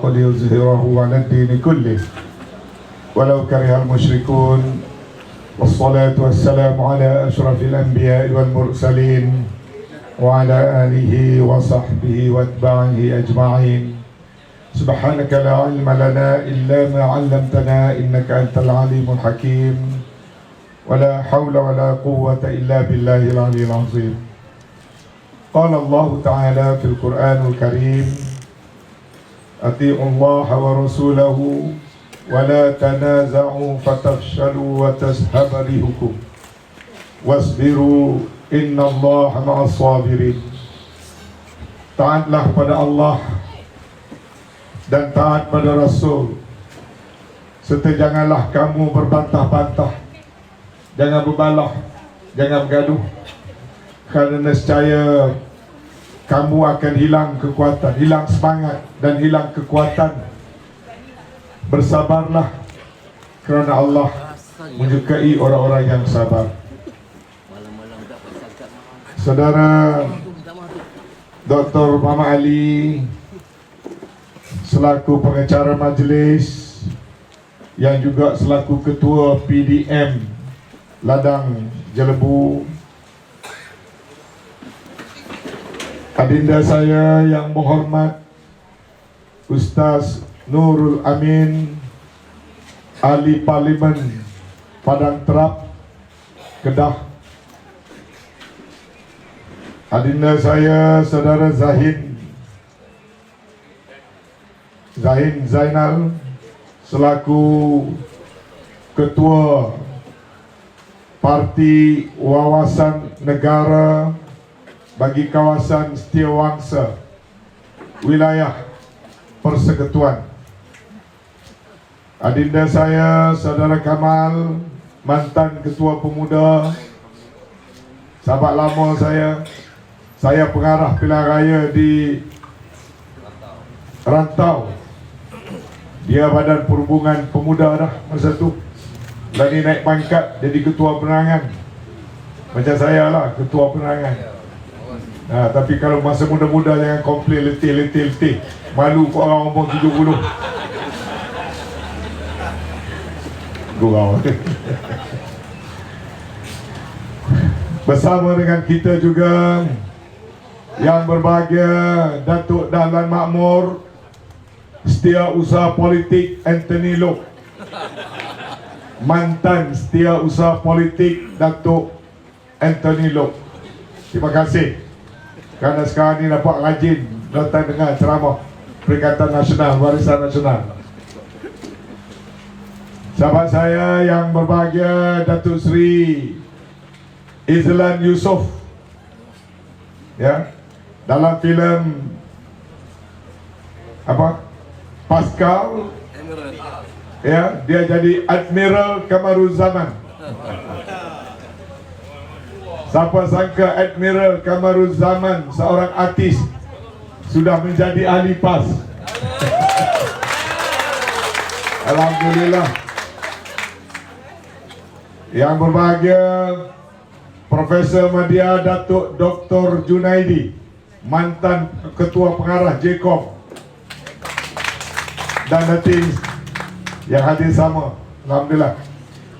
وليظهره على الدين كله ولو كره المشركون. والصلاة والسلام على أشرف الأنبياء والمرسلين وعلى آله وصحبه واتباعه أجمعين. سبحانك لا علم لنا إلا ما علمتنا إنك أنت العليم الحكيم. ولا حول ولا قوة إلا بالله العلي العظيم. قال الله تعالى في القرآن الكريم: أطيعوا الله ورسوله ولا تنازعوا فتفشلوا وتذهب ريحكم واصبروا إن الله مع الصابرين. Taatlah pada Allah dan taat pada Rasul, serta janganlah kamu berbantah-bantah, jangan berbalah, jangan bergaduh, kerana nescaya kamu akan hilang kekuatan, hilang semangat dan hilang kekuatan. Bersabarlah, kerana Allah menyukai orang-orang yang sabar. Saudara Dr. Muhammad Ali selaku pengacara majlis yang juga selaku ketua PDM Ladang Jelebu, adinda saya yang berhormat Ustaz Nurul Amin, Ahli Parlimen Padang Terap, Kedah, adinda saya Saudara Zainal selaku Ketua Parti Wawasan Negara bagi kawasan Setiawangsa Wilayah Persekutuan, adinda saya Saudara Kamal, mantan Ketua Pemuda, sahabat lama saya pengarah pilihan raya di Rantau. Dia Badan Perhubungan Pemuda dah masa tu, dan ni naik pangkat jadi Ketua Penerangan. Macam saya lah, Ketua Penerangan. Tapi kalau masa muda-muda jangan komplain letih. Malu kau orang umur 70. Gurau. Bersama dengan kita juga yang berbahagia Datuk Dahlan Makmur, Setiausaha Politik Anthony Loke, mantan Setiausaha Politik Datuk Anthony Loke. Terima kasih kerana sekarang ni dapat rajin datang dengar ceramah Perikatan Nasional, Warisan Nasional. Sahabat saya yang berbahagia Datuk Seri Izlan Yusof, ya, dalam filem Pascal, ya, dia jadi Admiral Kamaruzzaman. Siapa sangka Admiral Kamaruzzaman, seorang artis, sudah menjadi ahli PAS. Alhamdulillah. Yang berbahagia Profesor Madya Datuk Dr. Junaidi, mantan Ketua Pengarah JCOM, dan hadirin yang hadir sama, alhamdulillah.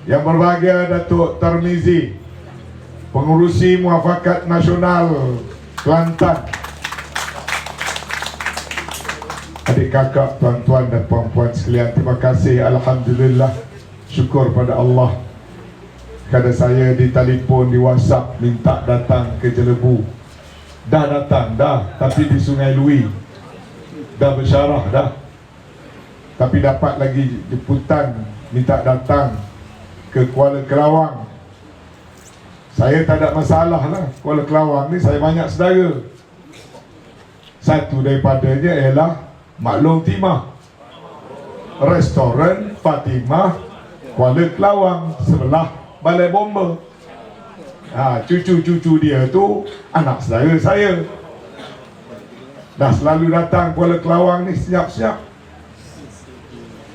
Yang berbahagia Datuk Tarmizi, Pengurusi Muafakat Nasional Kelantan. Adik kakak, tuan-tuan dan puan-puan sekalian, terima kasih, alhamdulillah, syukur pada Allah kerana saya ditelefon, di WhatsApp minta datang ke Jelebu. Dah datang dah, tapi di Sungai Lui dah bersyarah dah, tapi dapat lagi jemputan minta datang ke Kuala Kelawang. Saya tak ada masalah lah, Kuala Kelawang ni saya banyak saudara. Satu daripadanya ialah Maklum Timah, Restoran Fatimah Kuala Kelawang, sebelah Balai Bomba. Cucu-cucu dia tu anak saudara saya. Dah selalu datang Kuala Kelawang ni siap-siap.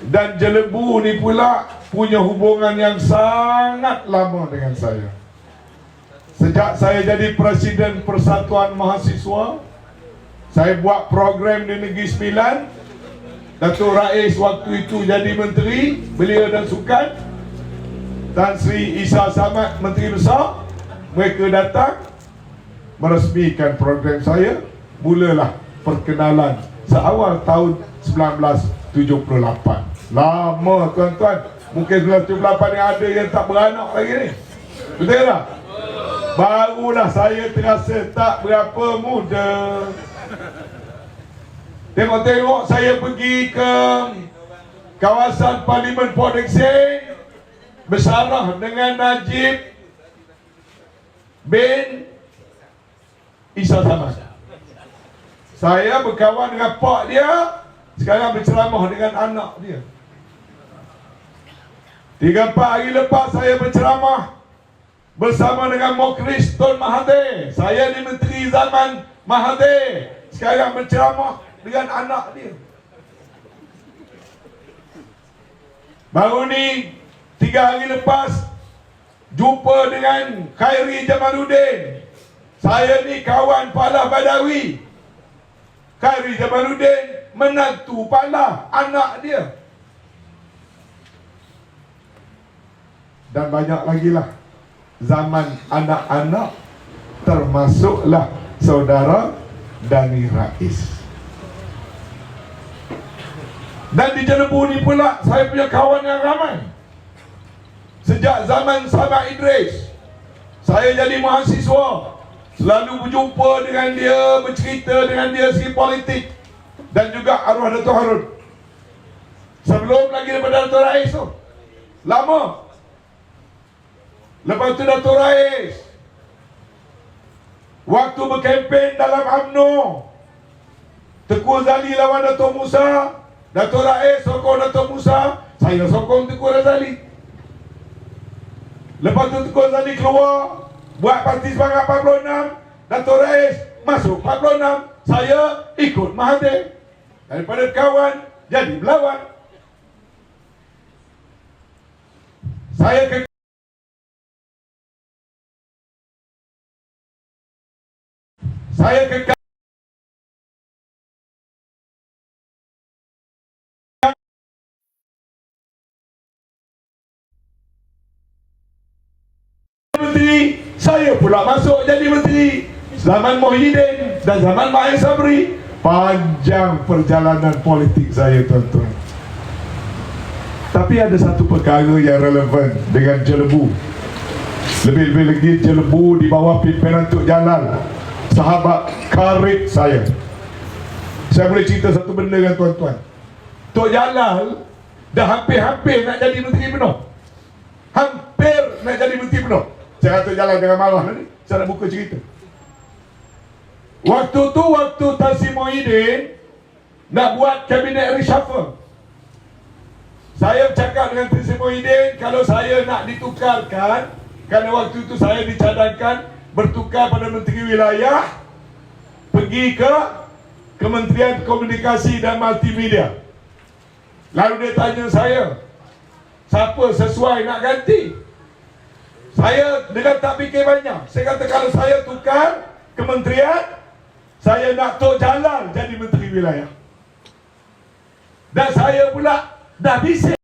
Dan Jelebu ni pula punya hubungan yang sangat lama dengan saya. Sejak saya jadi Presiden Persatuan Mahasiswa, saya buat program di Negeri Sembilan Datuk Rais waktu itu jadi Menteri Belia dan Sukan, Tan Sri Isa Samad Menteri Besar. Mereka datang meresmikan program saya. Mulalah perkenalan seawal tahun 1978. Lama tuan-tuan. Mungkin 1978 yang ada yang tak beranak lagi ni. Betul tak? Barulah saya terasa tak berapa muda. Tengok-tengok saya pergi ke kawasan Parlimen Port Dickson, bersarah dengan Najib bin Isa Samad. Saya berkawan dengan pak dia, sekarang berceramah dengan anak dia. 3-4 hari lepas saya berceramah bersama dengan Mukhlis Tun Mahathir. Saya di Menteri zaman Mahathir, sekarang berceramah dengan anak dia. Baru ni 3 hari lepas jumpa dengan Khairi Jamaluddin. Saya ni kawan Palah Badawi. Khairi Jamaluddin menantu Palah, anak dia. Dan banyak lagi lah. Zaman anak-anak, termasuklah saudara Dani Rais. Dan di Jelebu ni pula saya punya kawan yang ramai. Sejak zaman Samad Idris, saya jadi mahasiswa, selalu berjumpa dengan dia, bercerita dengan dia segi politik, dan juga arwah Dato' Harun. Sebelum lagi daripada Dato' Rais tu, lama. Lepas tu Dato' Rais, waktu berkempen dalam UMNO, Tengku Razali lawan Dato' Musa, Dato' Rais sokong Dato' Musa, saya sokong Tengku Razali. Lepas tu Tengku Razali keluar, buat parti Semangat 46, Dato' Rais masuk 46, saya ikut Mahathir. Daripada kawan jadi berlawan. Saya ke menteri, saya pula masuk jadi menteri. Zaman Muhyiddin dan zaman Mahir Sabri. Panjang perjalanan politik saya, tuan-tuan. Tapi ada satu perkara yang relevan dengan Jelebu. Lebih-lebih lagi Jelebu di bawah pimpinan Tok Jalal, sahabat karib saya. Saya boleh cerita satu benda dengan tuan-tuan. Tok Jalal dah hampir-hampir nak jadi menteri penuh. Hampir nak jadi menteri penuh. Saya kata Tok Jalal jangan marah nanti, saya nak buka cerita. Waktu tu, waktu Tan Sri Muhyiddin nak buat kabinet reshuffle, saya bercakap dengan Tan Sri Muhyiddin, kalau saya nak ditukarkan, kerana waktu itu saya dicadangkan bertukar pada Menteri Wilayah, pergi ke Kementerian Komunikasi dan Multimedia. Lalu dia tanya saya, siapa sesuai nak ganti? Saya dengan tak fikir banyak, saya kata kalau saya tukar kementerian, saya nak Tok Jalal jadi Menteri Wilayah. Dan saya pula dah bisik.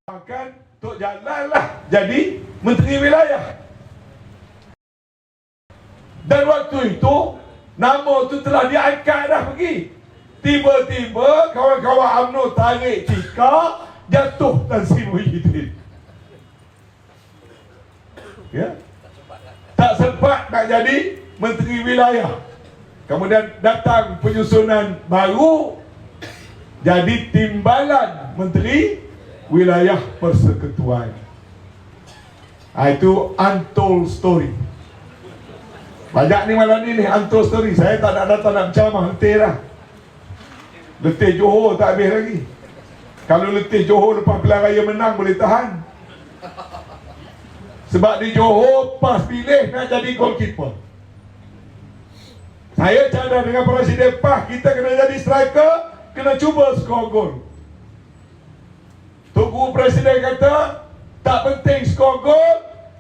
Akan Tok Jalal lah jadi Menteri Wilayah. Dan waktu itu nama tu telah diangkat dah pergi. Tiba-tiba kawan-kawan UMNO tarik tikar, jatuh Tan Sri Muhyiddin. Ya? Tak sempat nak jadi Menteri Wilayah. Kemudian datang penyusunan baru, jadi Timbalan Menteri Wilayah Persekutuan. Itu untold story. Banyak ni malam ni untold story. Saya tak nak datang nak berceramah, letih lah. Letih Johor tak habis lagi. Kalau letih Johor lepas pilihan raya menang boleh tahan. Sebab di Johor PAS pilih nak jadi goalkeeper. Saya cadang dengan Presiden PAS, kita kena jadi striker, kena cuba skor gol. Tunggu Presiden kata tak penting skor gol,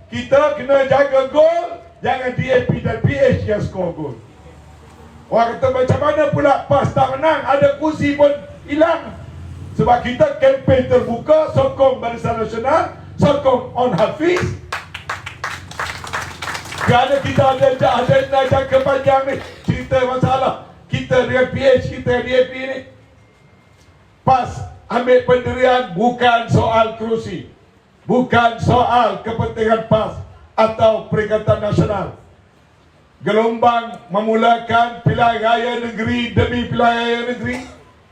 kita kena jaga gol Jangan DAP dan PH yang skor gol. Orang kata macam mana pula PAS tak menang, ada kursi pun hilang. Sebab kita kempen terbuka, sokong Barisan Nasional, sokong On Hafiz. Kerana kita ada jangka panjang ni. Cerita masalah kita dengan PH, kita dengan DAP ni. PAS ambil pendirian bukan soal kerusi, bukan soal kepentingan PAS atau Perikatan Nasional. Gelombang memulakan pilihan raya negeri demi pilihan raya negeri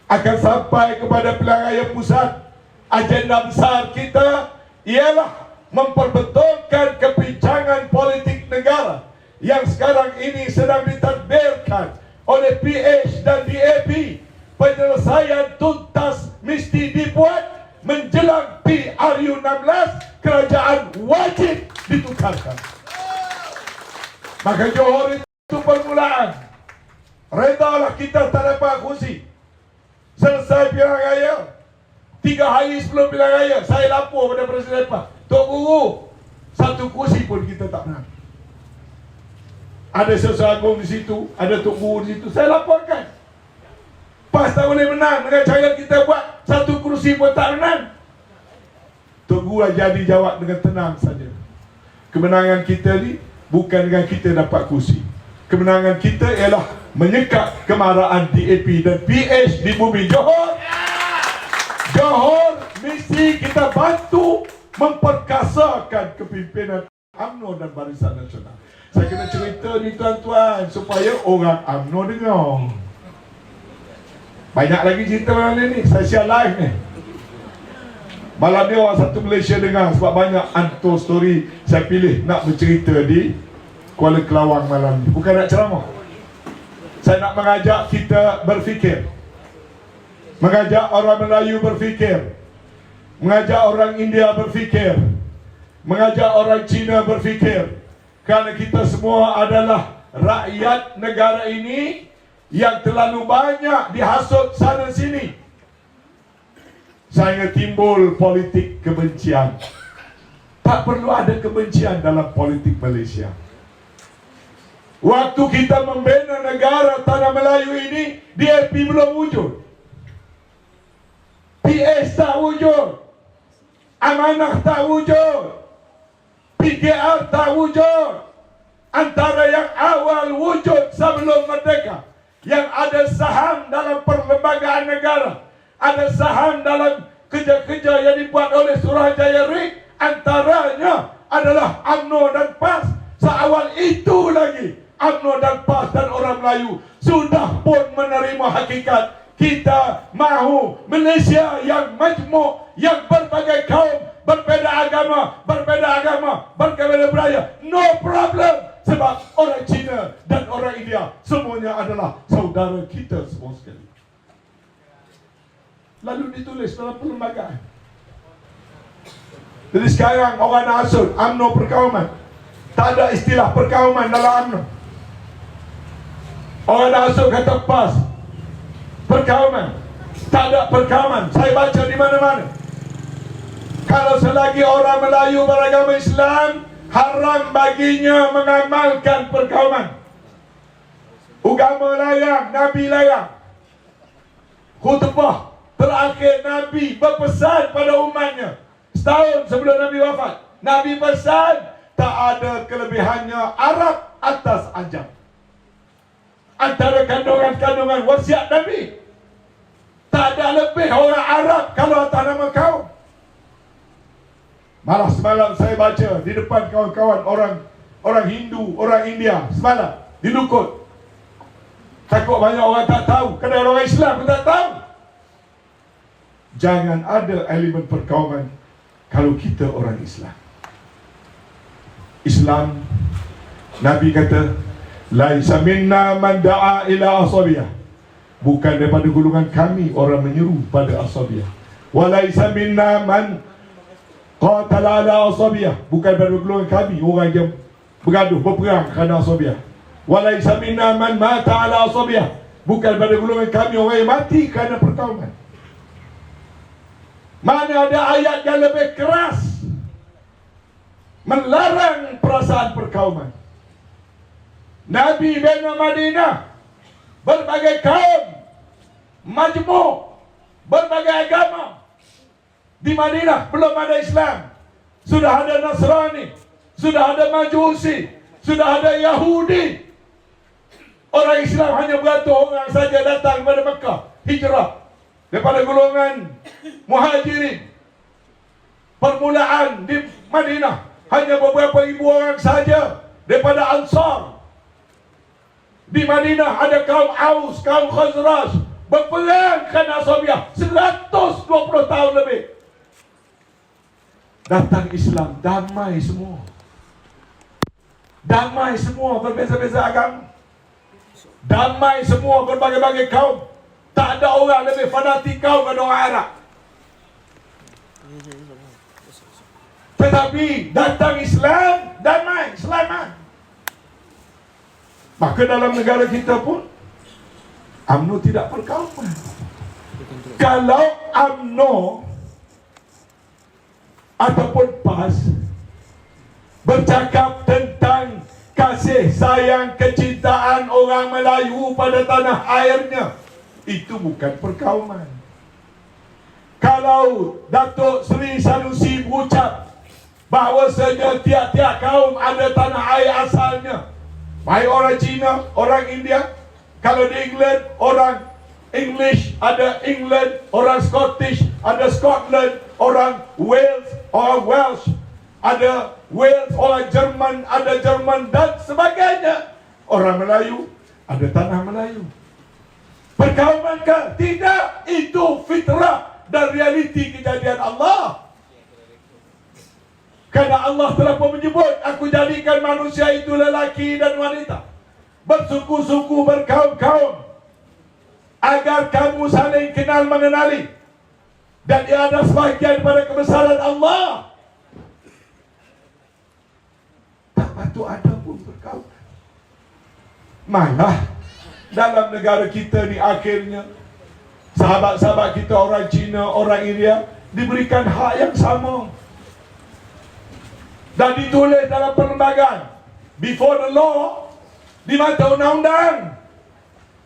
akan sampai kepada pilihan raya pusat. Agenda besar kita ialah memperbetulkan kepincangan politik negara yang sekarang ini sedang ditadbirkan oleh PH dan DAP. Penyelesaian tuntas mesti dibuat menjelang PRU 16. Kerajaan wajib ditukarkan. Maka Johor itu permulaan. Redalah kita tak dapat kursi. Selesai pilihan raya, 3 hari sebelum pilihan raya, saya lapor pada Presiden PAS, Tok Guru, 1 kursi pun kita tak menang. Ada sesuatu agung di situ, ada Tok Guru di situ, saya laporkan. PAS tak boleh menang dengan cara kita buat 1 kursi pun tak menang. Tok Guru jadi jawab dengan tenang saja. Kemenangan kita ni bukan dengan kita dapat kursi. Kemenangan kita ialah menyekat kemarahan DAP dan PH di bumi Johor. Johor mesti kita bantu memperkasakan kepimpinan UMNO dan Barisan Nasional. Saya kena cerita ni tuan-tuan supaya orang UMNO dengar. Banyak lagi cerita malam ni, saya share live ni. Malam ni orang satu Malaysia dengar sebab banyak anto story saya pilih nak bercerita di Kuala Kelawang malam ni. Bukan nak ceramah. Saya nak mengajak kita berfikir. Mengajak orang Melayu berfikir. Mengajak orang India berfikir. Mengajak orang Cina berfikir. Kerana kita semua adalah rakyat negara ini yang terlalu banyak dihasut sana sini. Sehingga timbul politik kebencian. Tak perlu ada kebencian dalam politik Malaysia. Waktu kita membina negara Tanah Melayu ini, DAP belum wujud, PS tak wujud, Amanah tak wujud, PKR tak wujud. Antara yang awal wujud sebelum merdeka, yang ada saham dalam perlembagaan negara, ada saham dalam kerja-kerja yang dibuat oleh Suruhanjaya RIK, antaranya adalah UMNO dan PAS. Seawal itu lagi UMNO dan PAS dan orang Melayu sudah pun menerima hakikat kita mahu Malaysia yang majmuk, yang berbagai kaum, berbeza agama, berbeza budaya. No problem. Sebab orang Cina dan orang India semuanya adalah saudara kita semua sekali. Lalu ditulis dalam perlembagaan. Jadi sekarang orang nak hasut UMNO perkauman. Tak ada istilah perkauman dalam UMNO. Orang nak hasut kata PAS perkauman. Tak ada perkauman. Saya baca di mana-mana. Kalau selagi orang Melayu beragama Islam, haram baginya mengamalkan perkauman. Agama larang, Nabi larang. Khutbah terakhir Nabi berpesan pada umatnya setahun sebelum Nabi wafat. Nabi pesan tak ada kelebihannya Arab atas Ajam. Antara kandungan-kandungan wasiat Nabi, tak ada lebih orang Arab kalau atas nama kaum. Malah semalam saya baca di depan kawan-kawan orang Hindu, orang India semalam di Lukut. Takut banyak orang tak tahu, kerana orang Islam pun tak tahu. Jangan ada elemen perkauman kalau kita orang Islam. Islam, Nabi kata, laisa minna man da'a ila asabiyah. Bukan daripada golongan kami orang menyeru pada asabiyah. Wa laisa minna man qatala ala asabiyah. Bukan daripada golongan kami orang yang bergaduh, berperang kerana asabiyah. Wa laisa minna man mata ala asabiyah. Bukan daripada golongan kami orang yang mati kerana perkauman. Mana ada ayat yang lebih keras melarang perasaan perkauman. Nabi bina Madinah, berbagai kaum, majmuk, berbagai agama. Di Madinah belum ada Islam, sudah ada Nasrani, sudah ada Majusi, sudah ada Yahudi. Orang Islam hanya beratus orang saja datang kepada Mekah, hijrah daripada golongan Muhajirin. Permulaan di Madinah hanya beberapa ribu orang saja daripada Ansar. Di Madinah ada kaum Aus, kaum Khazraj berperang kerana Asabiah 120 tahun lebih. Datang Islam, damai semua. Damai semua, berbeza-beza agama. Damai semua, berbagai-bagai kaum. Tak ada orang lebih fanatik kaum pada orang Arab. Tetapi datang Islam, damai, selamat. Maka dalam negara kita pun UMNO tidak perkauman. Kalau UMNO ataupun PAS bercakap tentang kasih sayang kecintaan orang Melayu pada tanah airnya, itu bukan perkauman. Kalau Datuk Seri Sanusi berucap bahawasanya tiap-tiap kaum ada tanah air asalnya, baik orang Cina, orang India. Kalau di England, orang English ada England, orang Scottish ada Scotland, orang Wales, orang Welsh ada Wales, orang Jerman ada Jerman dan sebagainya. Orang Melayu ada tanah Melayu. Perkaumankah? Tidak. Itu fitrah dan realiti kejadian Allah. Kerana Allah telah pun menyebut, aku jadikan manusia itu lelaki dan wanita, bersuku-suku, berkaum-kaum, agar kamu saling kenal mengenali. Dan ia adalah sebahagian daripada kebesaran Allah. Tak patut ada pun perkauman. Malah dalam negara kita ni akhirnya sahabat-sahabat kita orang Cina, orang India diberikan hak yang sama. Dan ditulis dalam perlembagaan, before the law, di mata undang-undang,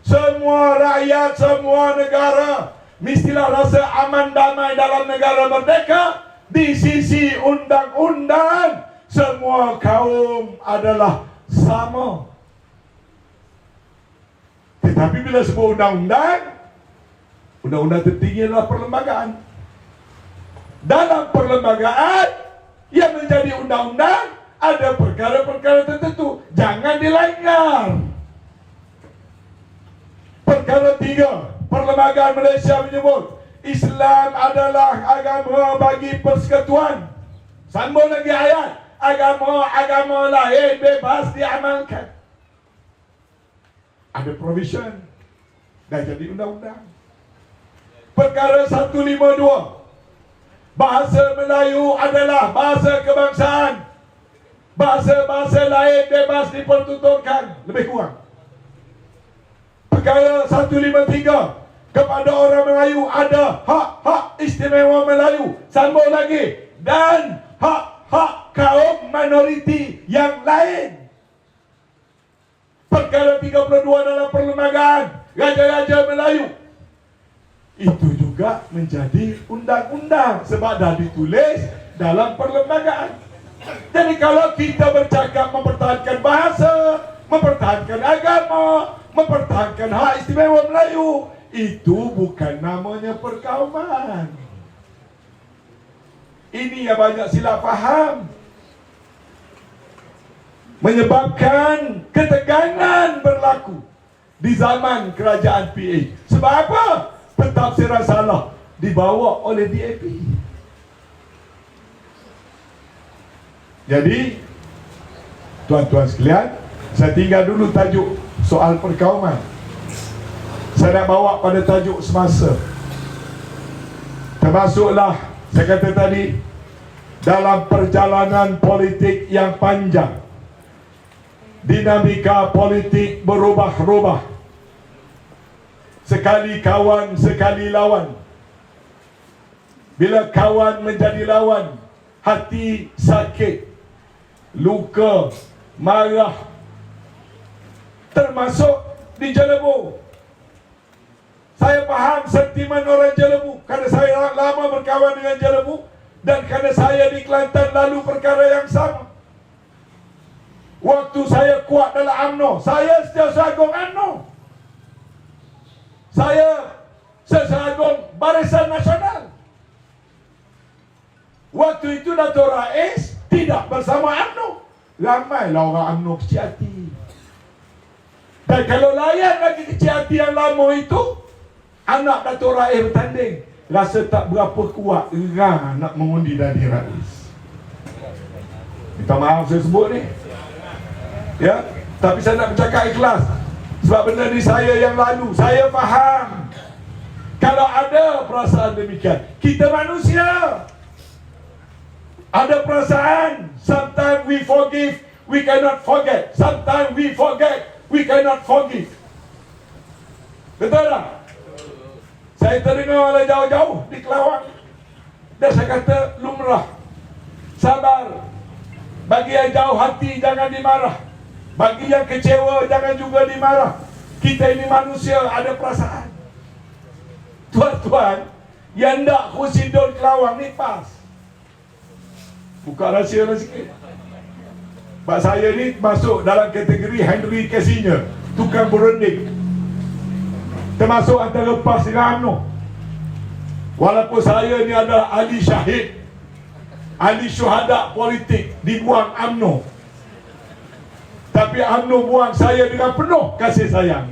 semua rakyat, semua negara mestilah rasa aman damai dalam negara merdeka. Di sisi undang-undang, semua kaum adalah sama. Tetapi bila sebut undang-undang, undang-undang tertinggi adalah perlembagaan. Dalam perlembagaan yang menjadi undang-undang, ada perkara-perkara tertentu jangan dilanggar. Perkara 3, Perlembagaan Malaysia menyebut Islam adalah agama bagi persekutuan. Sambung lagi ayat, agama lain bebas diamalkan. Ada provision, dah jadi undang-undang. Perkara 152, bahasa Melayu adalah bahasa kebangsaan. Bahasa-bahasa lain bebas dipertuturkan, lebih kurang. Perkara 153, kepada orang Melayu ada hak-hak istimewa Melayu. Sambung lagi, dan hak-hak kaum minoriti yang lain. Perkara 32 dalam perlembagaan Raja-Raja Melayu, itu juga menjadi undang-undang sebab dah ditulis dalam perlembagaan. Jadi kalau kita bercakap mempertahankan bahasa, mempertahankan agama, mempertahankan hak istimewa Melayu, itu bukan namanya perkauman. Ini yang banyak silap faham, menyebabkan ketegangan berlaku di zaman kerajaan PH. Sebab apa? Pentafsiran salah dibawa oleh DAP. Jadi tuan-tuan sekalian, saya tinggal dulu tajuk soal perkauman. Saya nak bawa pada tajuk semasa. Termasuklah saya kata tadi, dalam perjalanan politik yang panjang, dinamika politik berubah-ubah. Sekali kawan, sekali lawan. Bila kawan menjadi lawan, hati sakit, luka, marah, termasuk di Jelebu. Saya faham sentimen orang Jelebu kerana saya lama berkawan dengan Jelebu, dan kerana saya di Kelantan lalu perkara yang sama. Waktu saya kuat dalam UMNO, saya Setiausaha Agung UMNO. Saya Setiausaha Agung Barisan Nasional. Waktu itu Dato' Rais tidak bersama UMNO. Ramailah orang UMNO kecil hati. Dan kalau layan lagi kecil hati yang lama itu, anak Dato' Rais bertanding, rasa tak berapa kuat Era nak mengundi Dani Rais. Minta maaf saya sebut ni, ya, tapi saya nak bercakap ikhlas. Sebab benda ni saya yang lalu. Saya faham kalau ada perasaan demikian. Kita manusia, ada perasaan. Sometimes we forgive, we cannot forget. Sometimes we forget, we cannot forgive. Betul tak? Saya terdengar oleh jauh-jauh di Kelawang, dan saya kata lumrah, sabar. Bagi yang jauh hati jangan dimarah, bagi yang kecewa jangan juga dimarah. Kita ini manusia, ada perasaan. Tuan-tuan, yang nak kursi Don Kelawang ni pas. Buka rahsia lah sikit. Sebab saya ni masuk dalam kategori Henry Kissinger, tukang berunding, termasuk antara PAS dengan UMNO. Walaupun saya ni adalah ahli syahid, ahli syuhada politik, dibuang UMNO, tapi UMNO buang saya dengan penuh kasih sayang.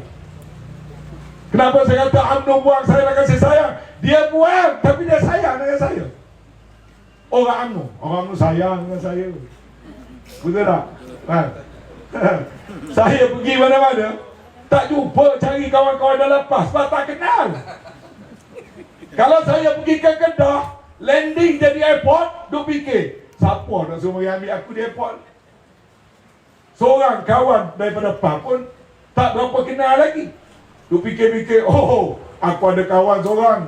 Kenapa saya kata UMNO buang saya dengan kasih sayang? Dia buang, tapi dia sayang dengan saya. Orang UMNO sayang dengan saya. Betul tak? Saya pergi mana-mana, tak jumpa cari kawan-kawan dalam PAS, sebab tak kenal. Kalau saya pergi ke Kedah, landing jadi airport, duk fikir, siapa nak suruh ambil aku di airport? Seorang kawan daripada PAS pun tak berapa kenal lagi. Duk fikir-fikir, oh, aku ada kawan seorang,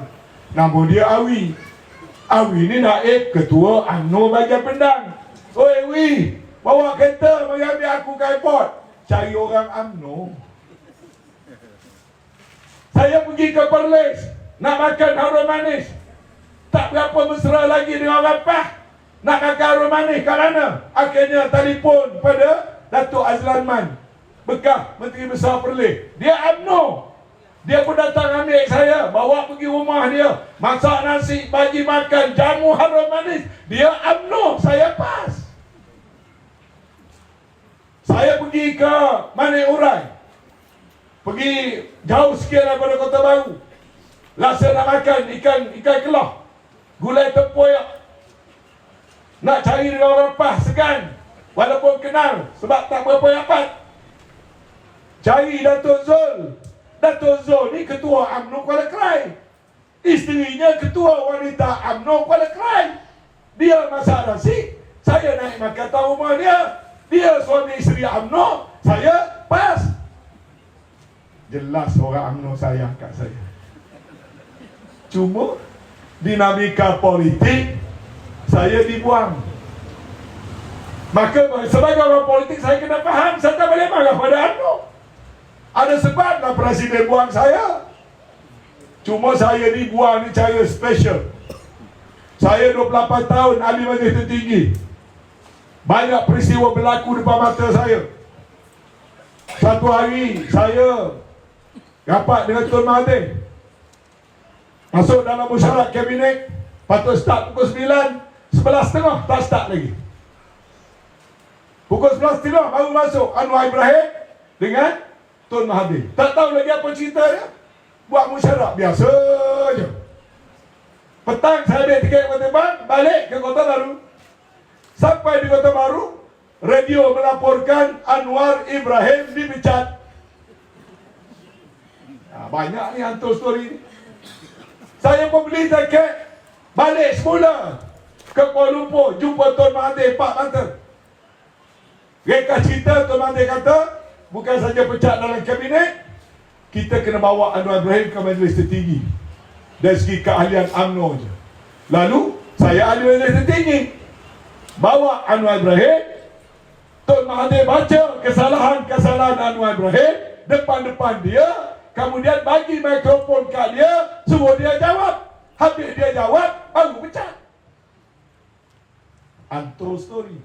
nama dia Awi. Awi ni naib ketua UMNO bahagian Pendang. Oi Awi, bawa kereta mari ambil aku ke airport. Cari orang UMNO. Saya pergi ke Perlis nak makan harum manis, tak berapa mesra lagi dengan orang PAS nak makan harum manis. Kat mana? Akhirnya telefon pada Datuk Azlan Man, bekas Menteri Besar Perlis. Dia UMNO. Dia pun datang ambil saya, bawa pergi rumah dia, masak nasi, bagi makan, jamu harum manis. Dia UMNO, saya PAS. Saya pergi ke Manik Urai, pergi jauh sikit daripada Kota Baru, rasa nak makan ikan kelah, gulai tempoyak. Nak cari dengan orang PAS segan, walaupun kenal, sebab tak berapa rapat. Cari Datuk Zul. Datuk Zul ni ketua UMNO Kuala Krai, isterinya ketua wanita UMNO Kuala Krai. Dia masak nasi, saya naik makan tahu rumah dia. Dia suami isteri UMNO, saya PAS. Jelas orang UMNO sayang kat saya. Cuma dinamika politik saya dibuang. Maka sebagai orang politik saya kena faham, saya tak boleh marah pada UMNO. Ada sebablah Presiden buang saya. Cuma saya dibuang ni cara special. Saya 28 tahun ahli majlis tertinggi. Banyak peristiwa berlaku depan mata saya. Satu hari saya rapat dengan Tun Mahathir, masuk dalam mesyuarat kabinet, patut start pukul 9, 11.30 tak start lagi. Pukul 11.30 baru masuk Anwar Ibrahim dengan Tun Mahathir. Tak tahu lagi apa cerita dia. Buat mesyuarat biasa je. Petang saya ambil tiket penerbangan, balik ke Kota Baru. Sampai di Kota Baru, radio melaporkan Anwar Ibrahim dipecat. Banyak ni hantar story ni. Saya pun beli tiket, balik semula ke Kuala Lumpur, jumpa Tun Mahathir, Pak Banten. Reka cerita, Tun Mahathir kata, bukan saja pecat dalam kabinet, kita kena bawa Anwar Ibrahim ke majlis tertinggi. Dari segi keahlian UMNO je. Lalu, saya ahli majlis tertinggi, bawa Anwar Ibrahim, Tun Mahathir baca kesalahan-kesalahan Anwar Ibrahim depan-depan dia, kemudian bagi mikrofon kat dia, suruh dia jawab. Habis dia jawab, baru pecat. Untold story.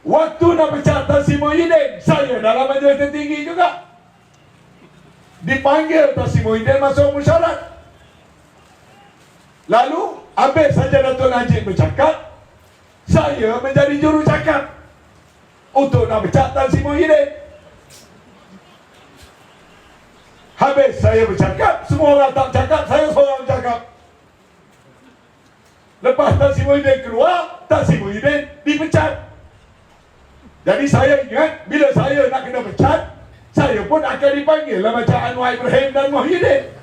Waktu nak pecat Tan Sri Muhyiddin, saya dalam majlis tertinggi juga. Dipanggil Tan Sri Muhyiddin masuk mesyuarat. Lalu habis saja Datuk Najib bercakap, saya menjadi jurucakap untuk nak pecat Tan Sri Muhyiddin. Habis saya bercakap, semua orang tak cakap, saya seorang bercakap. Lepas Tan Sri Muhyiddin keluar, Tan Sri Muhyiddin dipecat. Jadi saya ingat, bila saya nak kena pecat, saya pun akan dipanggil lah macam Anwar Ibrahim dan Muhyiddin.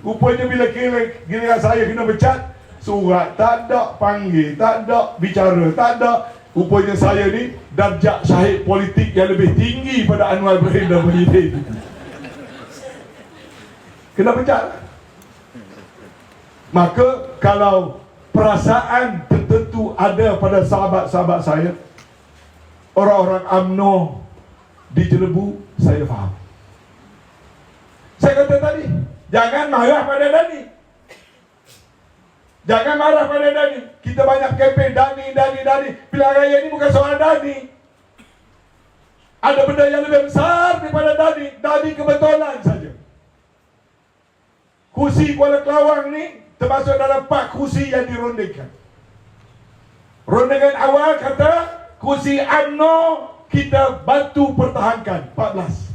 Rupanya bila kira saya kena pecat, surat tak ada, panggil tak ada, bicara tak ada. Rupanya saya ni darjat syahid politik yang lebih tinggi pada Anwar Ibrahim dan Muhyiddin. Kena pecat. Maka kalau perasaan tertentu ada pada sahabat-sahabat saya, orang-orang UMNO di Jelebu, saya faham. Saya kata tadi, jangan marah pada Dani. Jangan marah pada Dani. Kita banyak kempen Dani. Pilihan raya ini bukan soal Dani. Ada benda yang lebih besar daripada Dani. Dani kebetulan saja. Kursi Kuala Kelawang ni termasuk dalam 4 kursi yang dirundingkan. Rundingan awal kata kursi UMNO kita bantu pertahankan 14.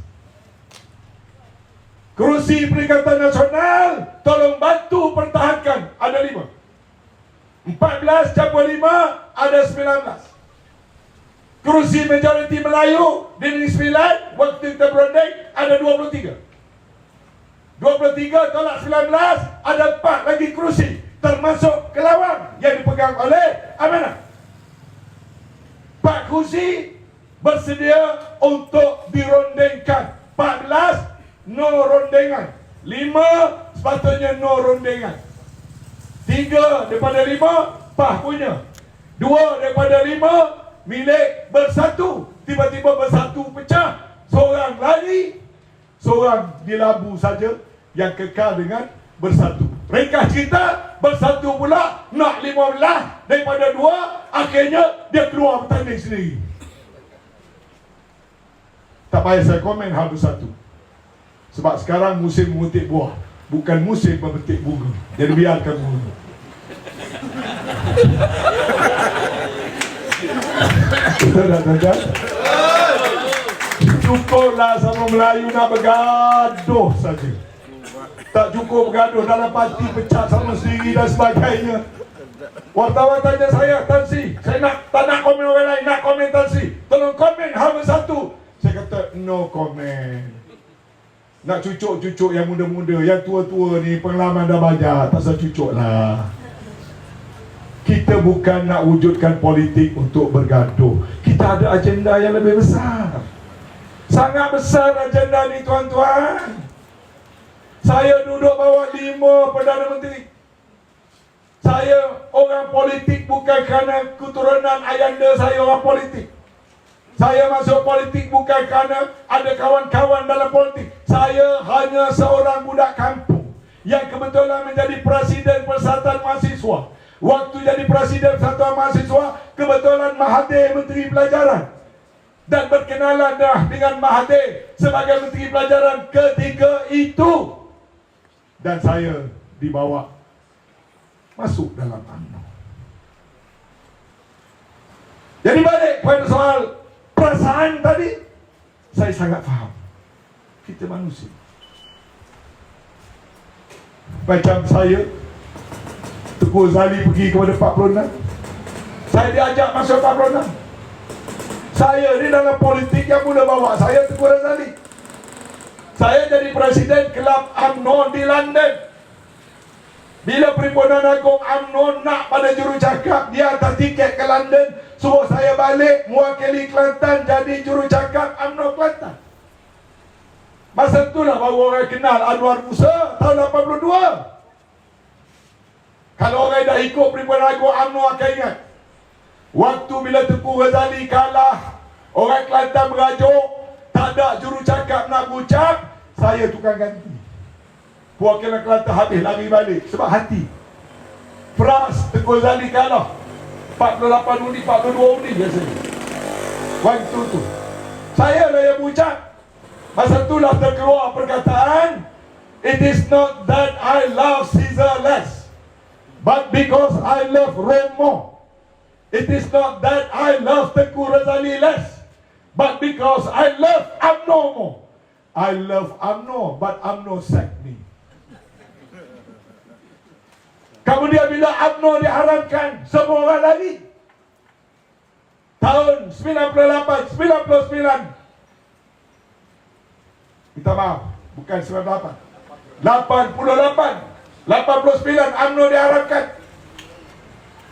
Kerusi Perikatan Nasional tolong bantu pertahankan, ada 5. 14 campur 5 ada 19. Kerusi majoriti Melayu di Negeri Sembilan waktu kita berunding ada 23. 23 tolak 19 ada 4 lagi kerusi, termasuk Kelawang yang dipegang oleh Amanah. 4 kursi bersedia untuk dirundingkan. 14 no rundingan. 5 sepatutnya no rundingan. 3 daripada 5 PAH punya. 2 daripada 5 milik Bersatu. Tiba-tiba Bersatu pecah, seorang lari, seorang dilabu saja yang kekal dengan Bersatu. Ringkas cerita, Bersatu pula nak 15 daripada 2, akhirnya dia keluar bertanding sendiri. Tak payah saya komen hal Bersatu, sebab sekarang musim memetik buah, bukan musim memetik bunga. Jadi biarkan bunga. Tuan-tuan, cukuplah sama Melayu nak bergaduh saja. Tak cukup bergaduh dalam parti, pecat sama sendiri dan sebagainya. Wartawan tanya saya, Tan Sri, saya tak nak komen orang lain, nak komen Tan Sri, tolong komen hal Bersatu. Saya kata no comment. Nak cucuk-cucuk yang muda-muda, yang tua-tua ni pengalaman dah banyak, tak usah cucuk lah. Kita bukan nak wujudkan politik untuk bergaduh. Kita ada agenda yang lebih besar. Sangat besar agenda ni tuan-tuan. Saya duduk bawah 5 Perdana Menteri. Saya orang politik bukan kerana keturunan ayanda saya orang politik. Saya masuk politik bukan kerana ada kawan-kawan dalam politik. Saya hanya seorang budak kampung yang kebetulan menjadi Presiden Persatuan Mahasiswa. Waktu jadi Presiden Persatuan Mahasiswa, kebetulan Mahathir Menteri Pelajaran. Dan berkenalan dah dengan Mahathir sebagai Menteri Pelajaran ketika itu. Dan saya dibawa masuk dalam UMNO. Jadi balik pada soal perasaan tadi, saya sangat faham. Kita manusia. Macam saya, Tengku Zali pergi kepada 46. Saya diajak masuk 46. Saya ni dalam politik yang mula bawa saya Tengku Razali. Saya jadi Presiden Kelab UMNO di London. Bila Perhimpunan Agung UMNO nak pada jurucakap, dia hantar tiket ke London, suruh saya balik mewakili Kelantan jadi jurucakap UMNO Kelantan. Masa itulah baru orang kenal Anwar Musa tahun 82. Kalau orang dah ikut Perhimpunan Agung UMNO akan ingat. Waktu bila Tengku Razali kalah, orang Kelantan merajuk, tak ada jurucakap nak ucap, saya tukang ganti. Perwakilan Kelantan habis lari balik sebab hati. Pras Tengku Razali kalah 48 undi, 42 undi biasanya. Waktu tu saya lah yang ucap. Masa itulah terkeluar perkataan, it is not that I love Caesar less, but because I love Rome more. It is not that I love Tengku Razali less, but because I love UMNO more. I love UMNO, but UMNO sacked me. Kemudian bila UMNO diharamkan, semua orang lari. Tahun 98, 99. Minta maaf, bukan 98. 88, 89 UMNO diharapkan.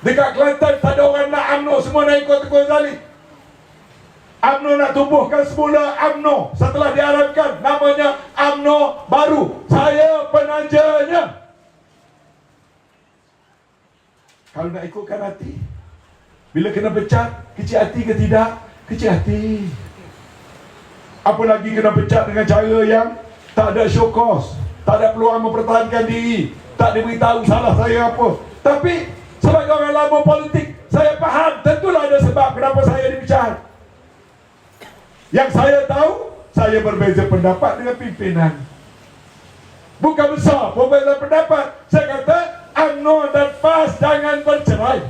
Dekat Kelantan tak ada orang nak UMNO, semua nak ikut Tengku Razali. UMNO nak tumbuhkan semula UMNO. Setelah diharapkan namanya UMNO baru. Saya penajanya. Kalau nak ikutkan hati, bila kena pecat, kecil hati ke tidak? Kecil hati. Apa lagi kena pecat dengan cara yang tak ada show cause, tak ada peluang mempertahankan diri, tak diberitahu salah saya apa. Tapi sebagai orang lama politik, saya faham tentulah ada sebab kenapa saya dipecat. Yang saya tahu, saya berbeza pendapat dengan pimpinan. Bukan besar perbezaan pendapat. Saya kata UMNO dan PAS jangan bercerai.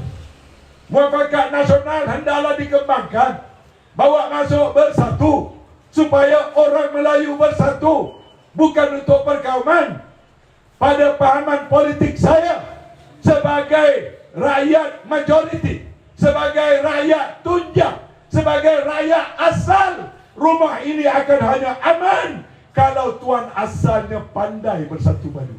Muafakat nasional hendaklah dikembangkan, bawa masuk bersatu, supaya orang Melayu bersatu, bukan untuk perkauman. Pada pahaman politik saya, sebagai rakyat majoriti, sebagai rakyat tunjang, sebagai rakyat asal, rumah ini akan hanya aman kalau tuan asalnya pandai bersatu padu.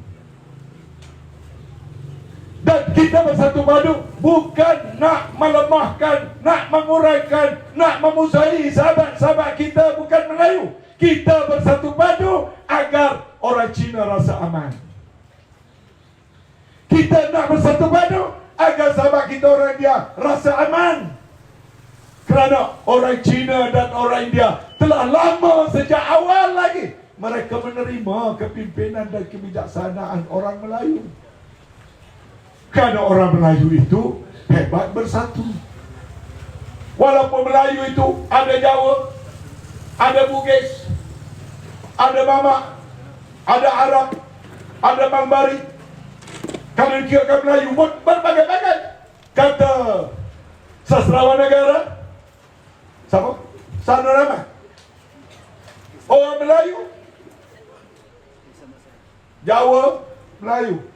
Dan kita bersatu padu bukan nak melemahkan, nak menguraikan, nak memusuhi sahabat-sahabat kita bukan Melayu. Kita bersatu padu agar orang Cina rasa aman. Kita nak bersatu padu agar sahabat kita orang India rasa aman. Kerana orang Cina dan orang India telah lama sejak awal lagi mereka menerima kepimpinan dan kebijaksanaan orang Melayu. Kerana orang Melayu itu hebat bersatu. Walaupun Melayu itu ada Jawa, ada Bugis, ada Mamak, ada Arab, ada Mambari. Kalau dikirakan Melayu berbagai-bagai. Kata sastrawan negara, siapa? Sanur Ahmad. Orang Melayu, Jawa, Melayu,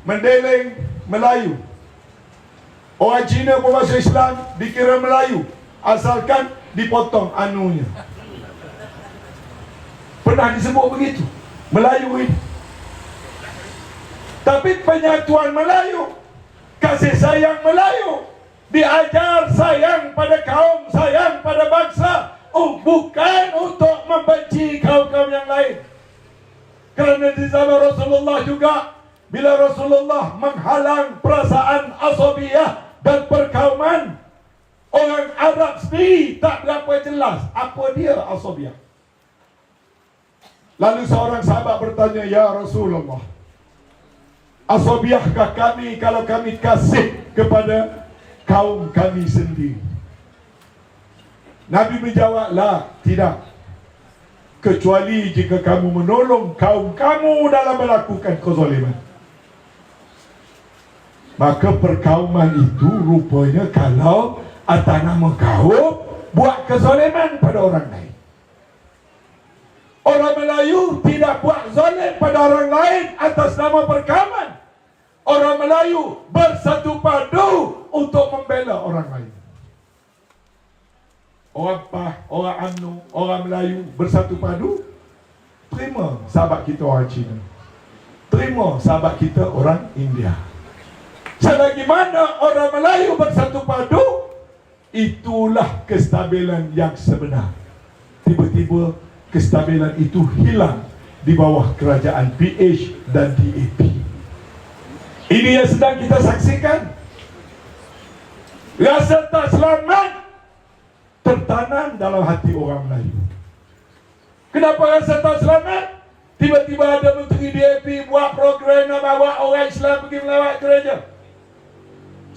Mendeleng, Melayu. Orang Cina berbahasa Islam dikira Melayu, asalkan dipotong anunya. Pernah disebut begitu, Melayu ini. Tapi penyatuan Melayu, kasih sayang Melayu, diajar sayang pada kaum, sayang pada bangsa, bukan untuk membenci kaum-kaum yang lain. Kerana di zaman Rasulullah juga, bila Rasulullah menghalang perasaan asabiyah dan perkauman, orang Arab sendiri tak berapa jelas apa dia asabiyah. Lalu seorang sahabat bertanya, "Ya Rasulullah, asabiyahkah kami kalau kami kasih kepada kaum kami sendiri?" Nabi menjawab, "La, tidak. Kecuali jika kamu menolong kaum kamu dalam melakukan kezaliman." Maka perkauman itu rupanya kalau atas nama kaum buat kezaliman pada orang lain. Orang Melayu tidak buat zalim pada orang lain atas nama perkauman. Orang Melayu bersatu padu untuk membela orang lain. Orang PAH, orang UMNO, orang Melayu bersatu padu, terima sahabat kita orang Cina, terima sahabat kita orang India. Selagi mana orang Melayu bersatu padu, itulah kestabilan yang sebenar. Tiba-tiba kestabilan itu hilang di bawah kerajaan PH dan DAP. Ini yang sedang kita saksikan. Rasa tak selamat tertanam dalam hati orang Melayu. Kenapa rasa tak selamat? Tiba-tiba ada menteri DAP buat program nak bawa orang Islam pergi melawat gereja.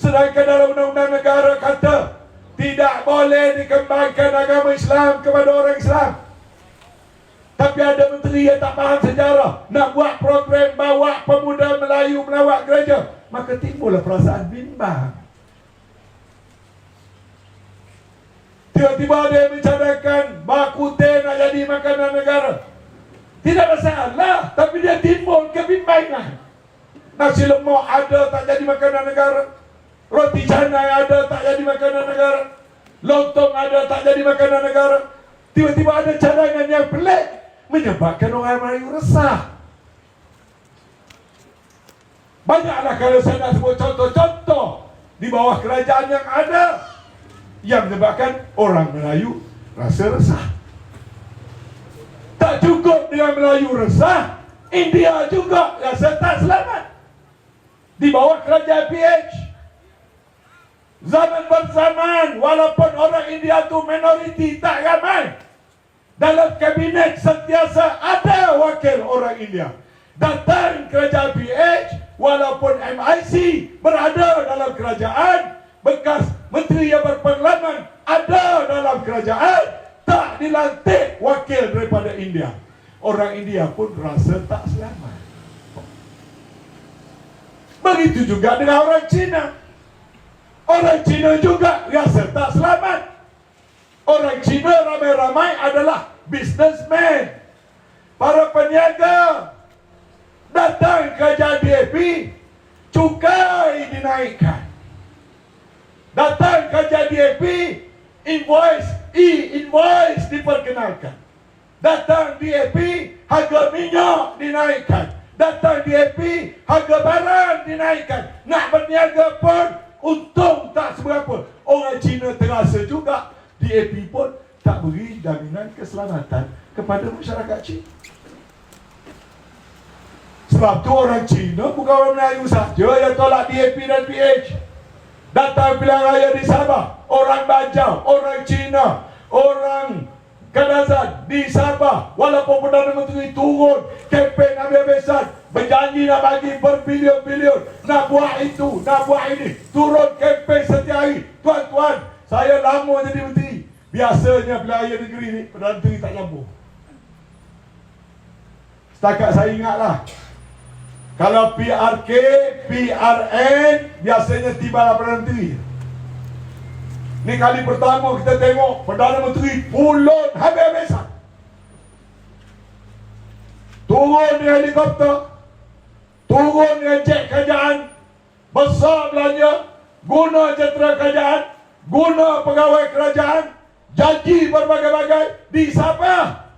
Sedangkan dalam undang-undang negara kata tidak boleh dikembangkan agama Islam kepada orang Islam. Tapi ada menteri yang tak faham sejarah nak buat program bawa pemuda Melayu melawat gereja. Maka timbullah perasaan bimbang. Tiba-tiba ada yang mencadangkan baku teh nak jadi makanan negara. Tidak masalah, tapi dia timbul kebimbangan. Nasi lemak ada tak jadi makanan negara. Roti canai ada tak jadi makanan negara. Lontong ada tak jadi makanan negara. Tiba-tiba ada cadangan yang pelik, menyebabkan orang Melayu resah. Banyaklah kalau saya nak sebut contoh-contoh di bawah kerajaan yang ada yang menyebabkan orang Melayu rasa resah. Tak cukup dengan Melayu resah, India juga rasa tak selamat di bawah kerajaan PH. Zaman bersamaan, walaupun orang India tu minoriti tak ramai, dalam kabinet sentiasa ada wakil orang India. Datang kerajaan PH, walaupun MIC berada dalam kerajaan, bekas menteri yang berpengalaman ada dalam kerajaan, tak dilantik wakil daripada India. Orang India pun rasa tak selamat. Begitu juga dengan orang Cina. Orang Cina juga rasa tak selamat. Orang Cina ramai-ramai adalah businessman, para peniaga. Datang kerajaan DAP, cukai dinaikkan. Datang kerajaan DAP, invoice diperkenalkan. Datang DAP, harga minyak dinaikkan. Datang DAP, harga barang dinaikkan. Nak berniaga pun untung tak seberapa. Orang Cina terasa juga DAP pun tak beri jaminan keselamatan kepada masyarakat Cina. Sebab tu orang Cina, bukan orang Melayu saja yang tolak DAP dan PH. Datang pilihan raya di Sabah, orang Bajau, orang Cina, orang Kadazan di Sabah, walaupun Perdana Menteri turun kempen habis-habisan, berjanji nak bagi berbilion-bilion, nak buat itu, nak buat ini, turun kempen setiap hari. Tuan-tuan, saya lama jadi menteri. Biasanya pilihan raya negeri ni Perdana Menteri tak campur. Setakat saya ingatlah, kalau PRK, PRN biasanya tiba Perdana Menteri. Ni kali pertama kita tengok Perdana Menteri pulun habis-habisan. Turun dengan helikopter, turun dengan jet kerajaan, besar belanja, guna jentera kerajaan, guna pegawai kerajaan, janji berbagai-bagai di Sabah.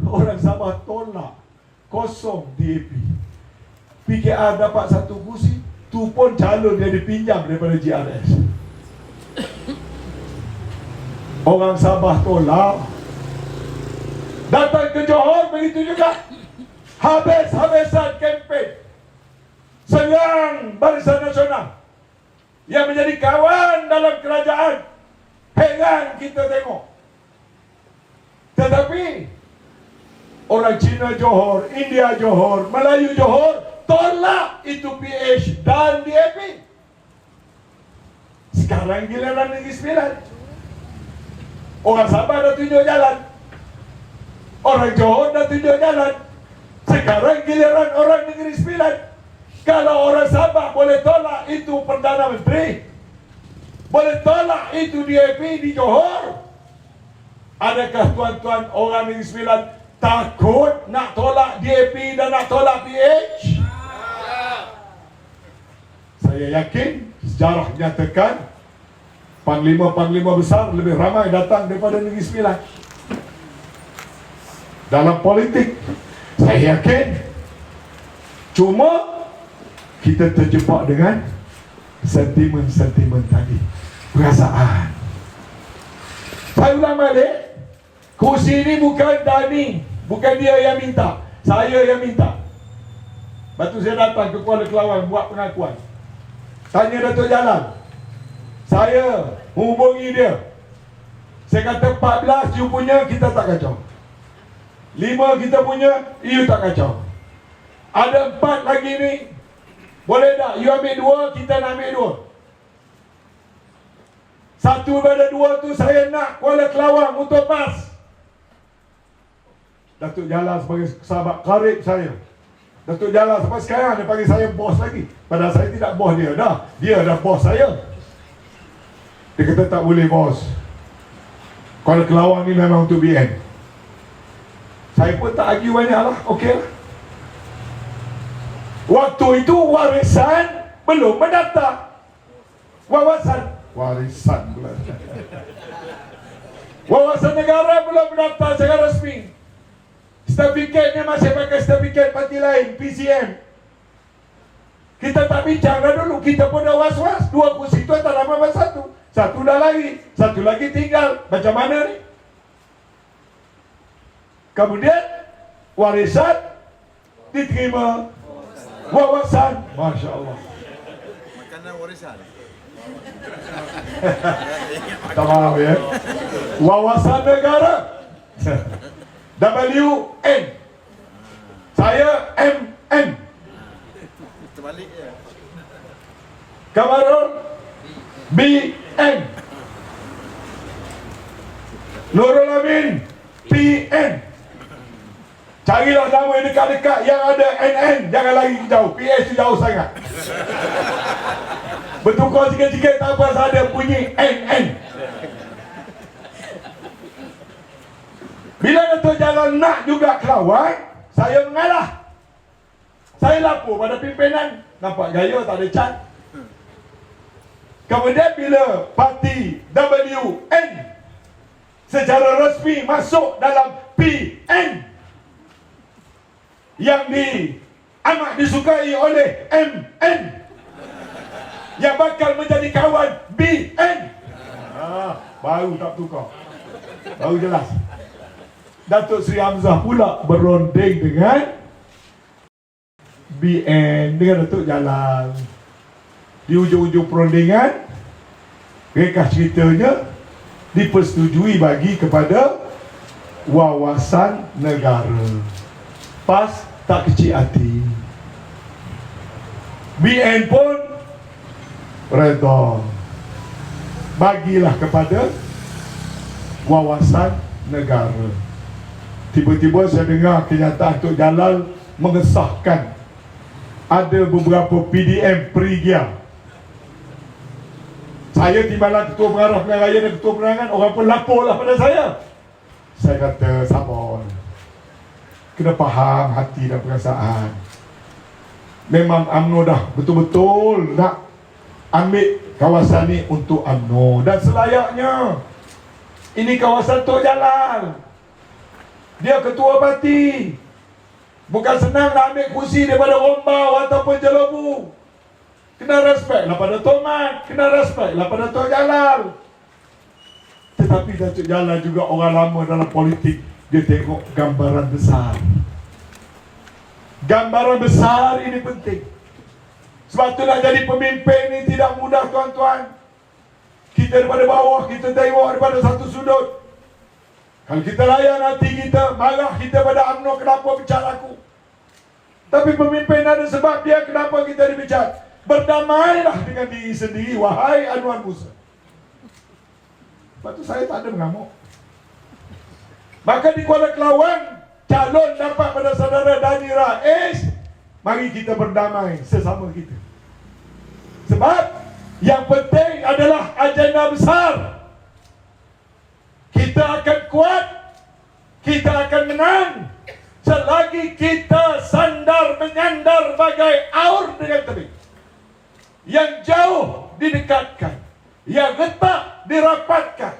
Orang Sabah tolak, kosong DAP. PKR dapat satu kursi, tu pun calon dia dipinjam daripada GRS. Orang Sabah tolak. Datang ke Johor begitu juga. Habis-habisan kempen serang Barisan Nasional yang menjadi kawan dalam kerajaan. Heran kita tengok. Tetapi orang Cina Johor, India Johor, Melayu Johor tolak itu PH dan DAP. Sekarang giliran Negeri Sembilan. Orang Sabah dah tunjuk jalan, orang Johor dah tunjuk jalan. Sekarang giliran orang Negeri Sembilan. Kalau orang Sabah boleh tolak itu Perdana Menteri, boleh tolak itu DAP di Johor, adakah tuan-tuan orang Negeri Sembilan takut nak tolak DAP dan nak tolak PH? Saya yakin sejarah menyatakan panglima-panglima besar lebih ramai datang daripada Negeri Sembilan. Dalam politik, saya yakin. Cuma kita terjebak dengan sentimen-sentimen tadi, perasaan. Saya ulang balik, kursi ini bukan Dani, bukan dia yang minta, saya yang minta. Lepas tu saya datang ke Kuala Kelawar buat pengakuan. Tanya Datuk Jalal, Saya hubungi dia. Saya kata 14 you punya, kita tak kacau. 5 kita punya, you tak kacau. Ada 4 lagi ni, boleh tak? You ambil 2, kita nak ambil 2. Satu daripada 2 tu saya nak Kuala Kelawang untuk PAS. Datuk Jalal sebagai sahabat karib saya. Datuk Jalal sampai sekarang dia panggil saya bos lagi. Padahal saya tidak bos dia dah. Dia dah bos saya. Dia kata tak boleh bos. Kuala Kelawang ni memang untuk BN. Saya pun tak argue banyak lah. Okey lah. Waktu itu warisan belum mendaftar. Warisan pula. Wawasan negara belum mendaftar secara resmi. Sertifikatnya masih pakai sertifikat parti lain, PCM. Kita tak bincang dah dulu. Kita pun dah was-was. 2 kursi itu tak lama satu. Satu dah lari. Satu lagi tinggal. Macam mana ni? Kemudian warisan diterima. Wawasan, Masya Allah. Makanan warisan. Tak faham ya. Wawasan negara. WN. Saya MN. Terbalik ya. Kamarul BN. Nurul Amin PN. Carilah nama yang dekat-dekat yang ada NN. Jangan lari jauh. PS tu jauh sangat. Bertukar sikit-sikit tak apa, ada bunyi NN. Bila Datuk Jalal nak juga Kelawang, saya mengalah. Saya lapor pada pimpinan. Nampak gaya tak ada cat. Kemudian bila parti WN secara resmi masuk dalam PN yang amat disukai oleh MN yang bakal menjadi kawan BN, baru tak tukar, baru jelas. Datuk Seri Hamzah pula berunding dengan BN dengan Datuk Jalal. Di ujung-ujung perundingan, ringkas ceritanya, dipersetujui bagi kepada wawasan negara. PAS tak kecil hati. BN pun redha. Bagilah kepada wawasan negara. Tiba-tiba saya dengar kenyataan Tok Jalal mengesahkan ada beberapa PDM Perigia. Saya timbalan Ketua Pengarah Pilihan Raya dan Ketua Penerangan, orang pun laporlah pada saya. Saya kata sabar. Kena faham hati dan perasaan. Memang UMNO dah betul-betul nak ambil kawasan ni untuk UMNO. Dan selayaknya. Ini kawasan Tok Jalal. Dia ketua parti. Bukan senang nak ambil kursi daripada Rombau ataupun Jelebu. Kena respect lah pada Tok Mat. Kena respect lah pada Tok Jalal. Tetapi Datuk Jalal juga orang lama dalam politik. Dia tengok gambaran besar. Gambaran besar ini penting. Sebab tu nak jadi pemimpin ni tidak mudah tuan-tuan. Kita daripada bawah, kita tengok daripada satu sudut. Kalau kita layan hati kita, marah kita pada UMNO, kenapa pecat aku? Tapi pemimpin ada sebab dia, kenapa kita dipecat? Berdamailah dengan diri sendiri, wahai Anwar Musa. Sebab tu saya tak ada mengamuk. Maka di Kuala Kelawang, calon dapat pada saudara Dani Rais. Mari kita berdamai sesama kita. Sebab yang penting adalah agenda besar. Kita akan kuat, kita akan menang selagi kita sandar menyandar bagai aur dengan tebing. Yang jauh didekatkan, yang retak dirapatkan,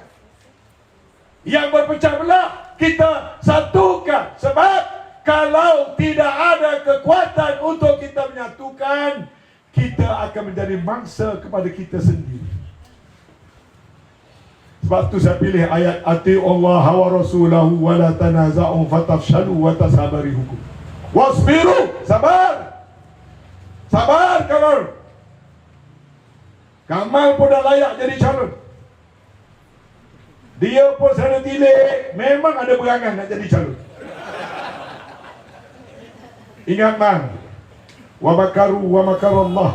yang berpecah belah kita satukan. Sebab kalau tidak ada kekuatan untuk kita menyatukan, kita akan menjadi mangsa kepada kita sendiri. Sebab tu saya pilih ayat Ati'u Allah wa rasulahu wa la tanaza'u fatafshalu wa tasabarihukum. Wasbiru, sabar. Sabar kawan. Kamal pun dah layak jadi calon. Dia pun sana tilik, memang ada berangan nak jadi calon. Ingat man, wa makaru wa makarallah,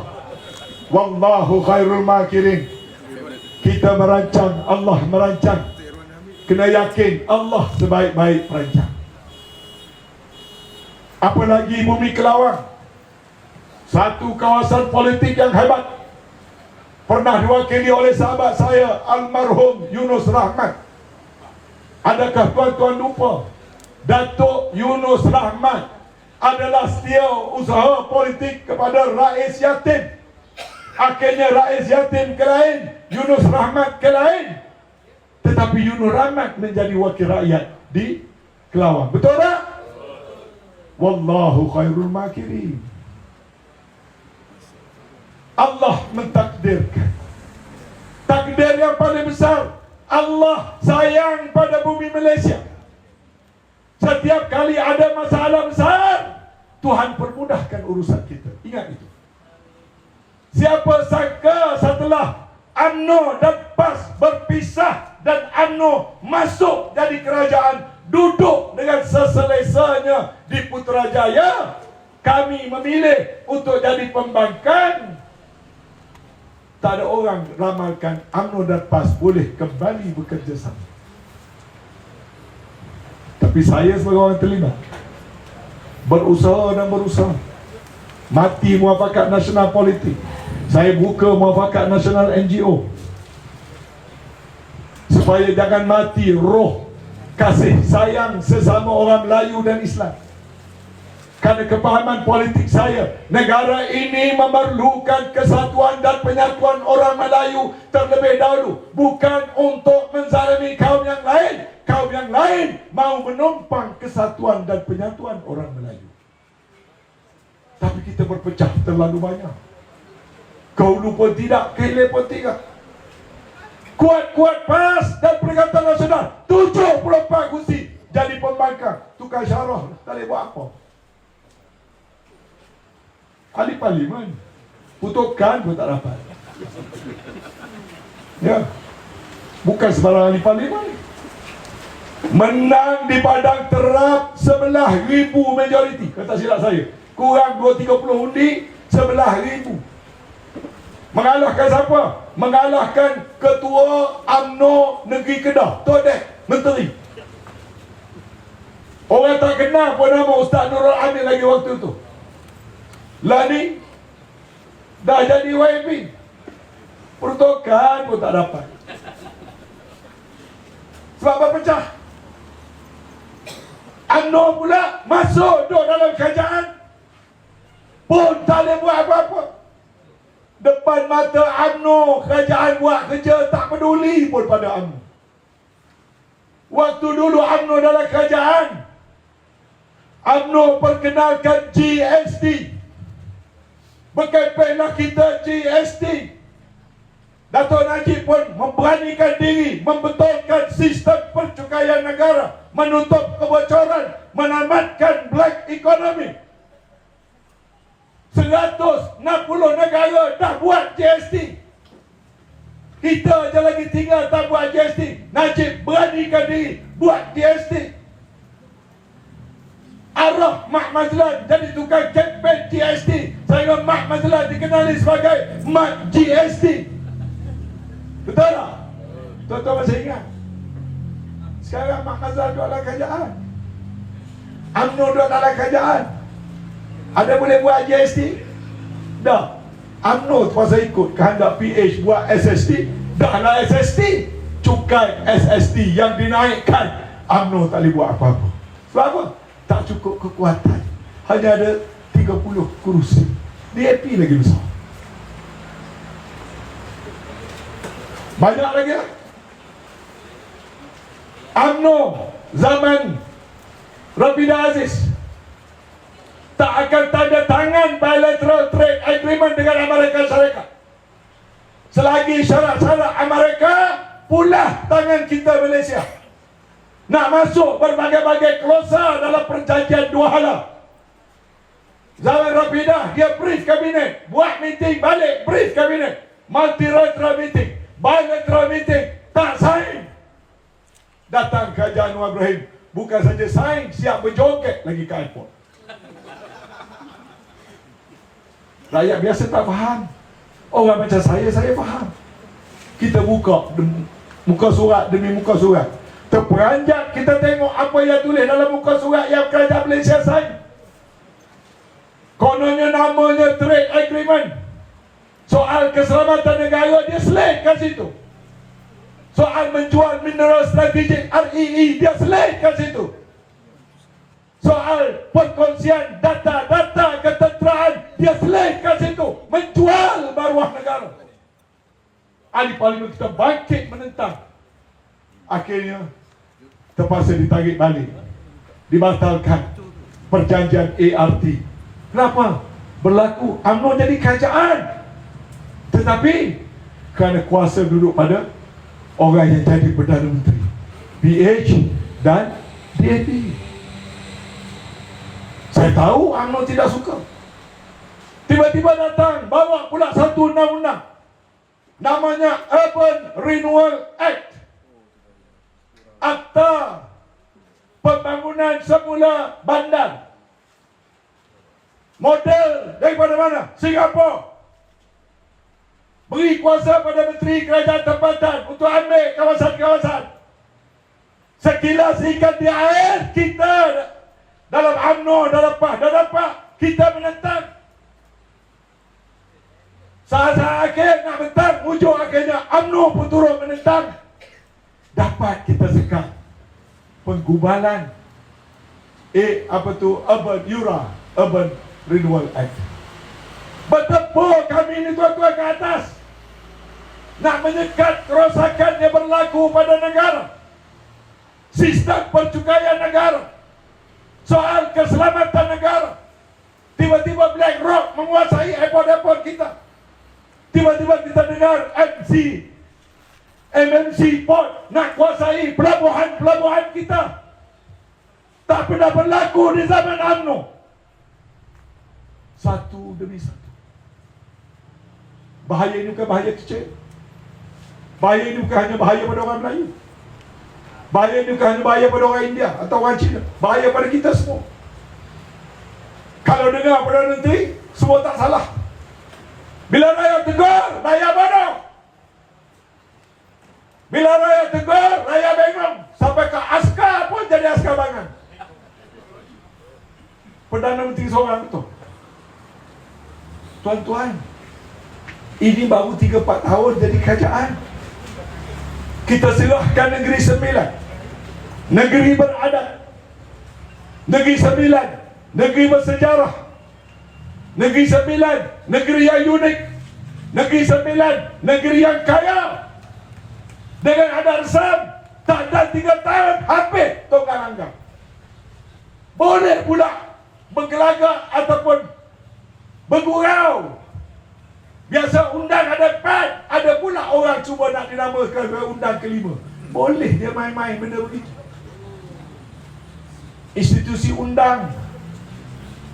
wallahu khairul makirin. Kita merancang, Allah merancang. Kena yakin Allah sebaik-baik perancang. Apalagi bumi Kelawang, satu kawasan politik yang hebat, pernah diwakili oleh sahabat saya almarhum Yunus Rahmat. Adakah tuan-tuan lupa Datuk Yunus Rahmat adalah setia usaha politik kepada rakyat yatim? Akhirnya rakyat yatim ke lain, Yunus Rahmat ke lain, tetapi Yunus Rahmat menjadi wakil rakyat di Kelawang. Betul tak? Wallahu khairul makirin. Allah mentakdirkan. Takdir yang paling besar, Allah sayang pada bumi Malaysia. Setiap kali ada masalah besar, Tuhan permudahkan urusan kita. Ingat itu. Siapa sangka setelah UMNO dan PAS berpisah dan UMNO masuk jadi kerajaan, duduk dengan seselesanya di Putrajaya, kami memilih untuk jadi pembangkang. Tak ada orang ramalkan UMNO dan PAS boleh kembali bekerjasama. Tapi saya sebagai orang terlibat, berusaha dan berusaha, mati muafakat nasional politik. Saya buka muafakat nasional NGO, supaya jangan mati roh kasih sayang sesama orang Melayu dan Islam. Kerana kepahaman politik saya, negara ini memerlukan kesatuan dan penyatuan orang Melayu terlebih dahulu, bukan untuk menzalimi kaum yang lain. Kaum yang lain mau menumpang kesatuan dan penyatuan orang Melayu. Tapi kita berpecah terlalu banyak. Kau lupa tidak, kehilir pun tidak. Kuat-kuat PAS dan Perikatan Nasional 74 kursi jadi pembangkang. Tukar syarah, tak boleh buat apa. Ahli parlimen putukan pun tak dapat. Ya, bukan sembarang ahli parlimen. Menang di Padang Terap 11,000 majoriti, kata silap saya. Kurang 230 undi, 11,000. Mengalahkan siapa? Mengalahkan Ketua UMNO Negeri Kedah, Tok Dek, Menteri. Orang tak kenal pun nama Ustaz Nurul Amin lagi waktu tu. Lah ni dah jadi YB, pertukaran pun tak dapat. Sebab apa pecah? UMNO pula masuk duduk dalam kerajaan pun tak boleh buat apa-apa. Depan mata UMNO, kerajaan buat kerja, tak peduli pun pada UMNO. Waktu dulu UMNO dalam kerajaan, UMNO perkenalkan GST. Berkempenlah kita GST. Dato' Najib pun memberanikan diri membetulkan sistem percukaian negara, menutup kebocoran, menamatkan black economy. 160 negara dah buat GST. Kita je lagi tinggal tak buat GST. Najib beranikan diri buat GST. Arah Mak Mazlan jadi tukang kempen GST, sehingga Mak Mazlan dikenali sebagai Mak GST. Betul tak? Tuan-tuan masih ingat? Sekarang Mak Mazlan duduk dalam kerajaan, UMNO duduk dalam kerajaan. Ada boleh buat GST? Dah. UMNO terpaksa ikut kehendak PH buat SST. Dah lah SST. Cukai SST yang dinaikkan, UMNO tak boleh buat apa-apa. Sebab apa? Tak cukup kekuatan. Hanya ada 30 kerusi. DAP lagi besar. Banyak lagi lah. UMNO zaman Rafidah Aziz tak akan tanda tangan bilateral trade agreement dengan Amerika Syarikat selagi syarat-syarat Amerika pulah tangan kita Malaysia nak masuk berbagai-bagai klausa dalam perjanjian dua hala. Zaman Rafidah dia brief kabinet, buat meeting balik, brief kabinet, multilateral meeting, bilateral meeting, tak sign. Datang Kerajaan Anwar Ibrahim, bukan saja sign, siap berjoget lagi ke airport. Rakyat biasa tak faham. Orang macam saya faham. Kita buka muka surat demi muka surat, terperanjat kita tengok apa yang tulis dalam muka surat yang Kerajaan Malaysia sign. Kononnya namanya trade agreement. Soal keselamatan negara dia slide kat situ. Soal menjual mineral strategik REE dia slide kat situ. Soal perkongsian data-data ketenteraan dia slide kat situ. Menjual maruah negara. Ahli parlimen kita bangkit menentang. Akhirnya terpaksa ditarik balik, dibatalkan perjanjian ART. Kenapa? Berlaku UMNO jadi kerajaan, tetapi kerana kuasa duduk pada orang yang jadi Perdana Menteri, PH dan DAP. Saya tahu UMNO tidak suka. Tiba-tiba datang bawa pula satu undang-undang namanya Urban Renewal Act, Akta Pembangunan Semula Bandar. Model daripada mana? Singapura. Beri kuasa pada Menteri Kerajaan Tempatan untuk ambil kawasan-kawasan. Sekilas ikan di air kita dalam UMNO dalam PAH kita menentang. Saat-saat akhir nak menentang, ujung akhirnya UMNO pun turut menentang. Dapat kita sekat penggubalan Urban Renewal Act. Bertempur kami ini tuan-tuan ke atas, nak menyekat kerosakan yang berlaku pada negara, sistem percukaian negara, soal keselamatan negara. Tiba-tiba BlackRock menguasai airport-airport kita. Tiba-tiba kita dengar MMC Port nak kuasai pelabuhan-pelabuhan kita. Tak pernah berlaku di zaman UMNO. Satu demi satu. Bahaya ini bukan bahaya kecil. Bahaya ini bukan hanya bahaya pada orang Melayu. Bahaya ini bukan hanya bahaya pada orang India atau orang Cina. Bahaya pada kita semua. Kalau dengar Perdana Menteri, semua tak salah. Bila rakyat tegur, rakyat bodoh. Bila rakyat tegur, rakyat bengong. Sampai ke askar pun jadi askar bangan. Perdana Menteri seorang betul. Tuan-tuan, ini baru 3-4 tahun jadi kerajaan. Kita serahkan negeri 9, negeri beradat, negeri 9, negeri bersejarah, negeri 9, negeri yang unik, negeri 9, negeri yang kaya, dengan adat resam. Tak ada 3 tahun habis tonggang langgang. Boleh pula bergelagak ataupun bergurau. Biasa undang ada 4, ada pula orang cuba nak dinamakan undang ke-5. Boleh dia main-main benda begitu. Institusi undang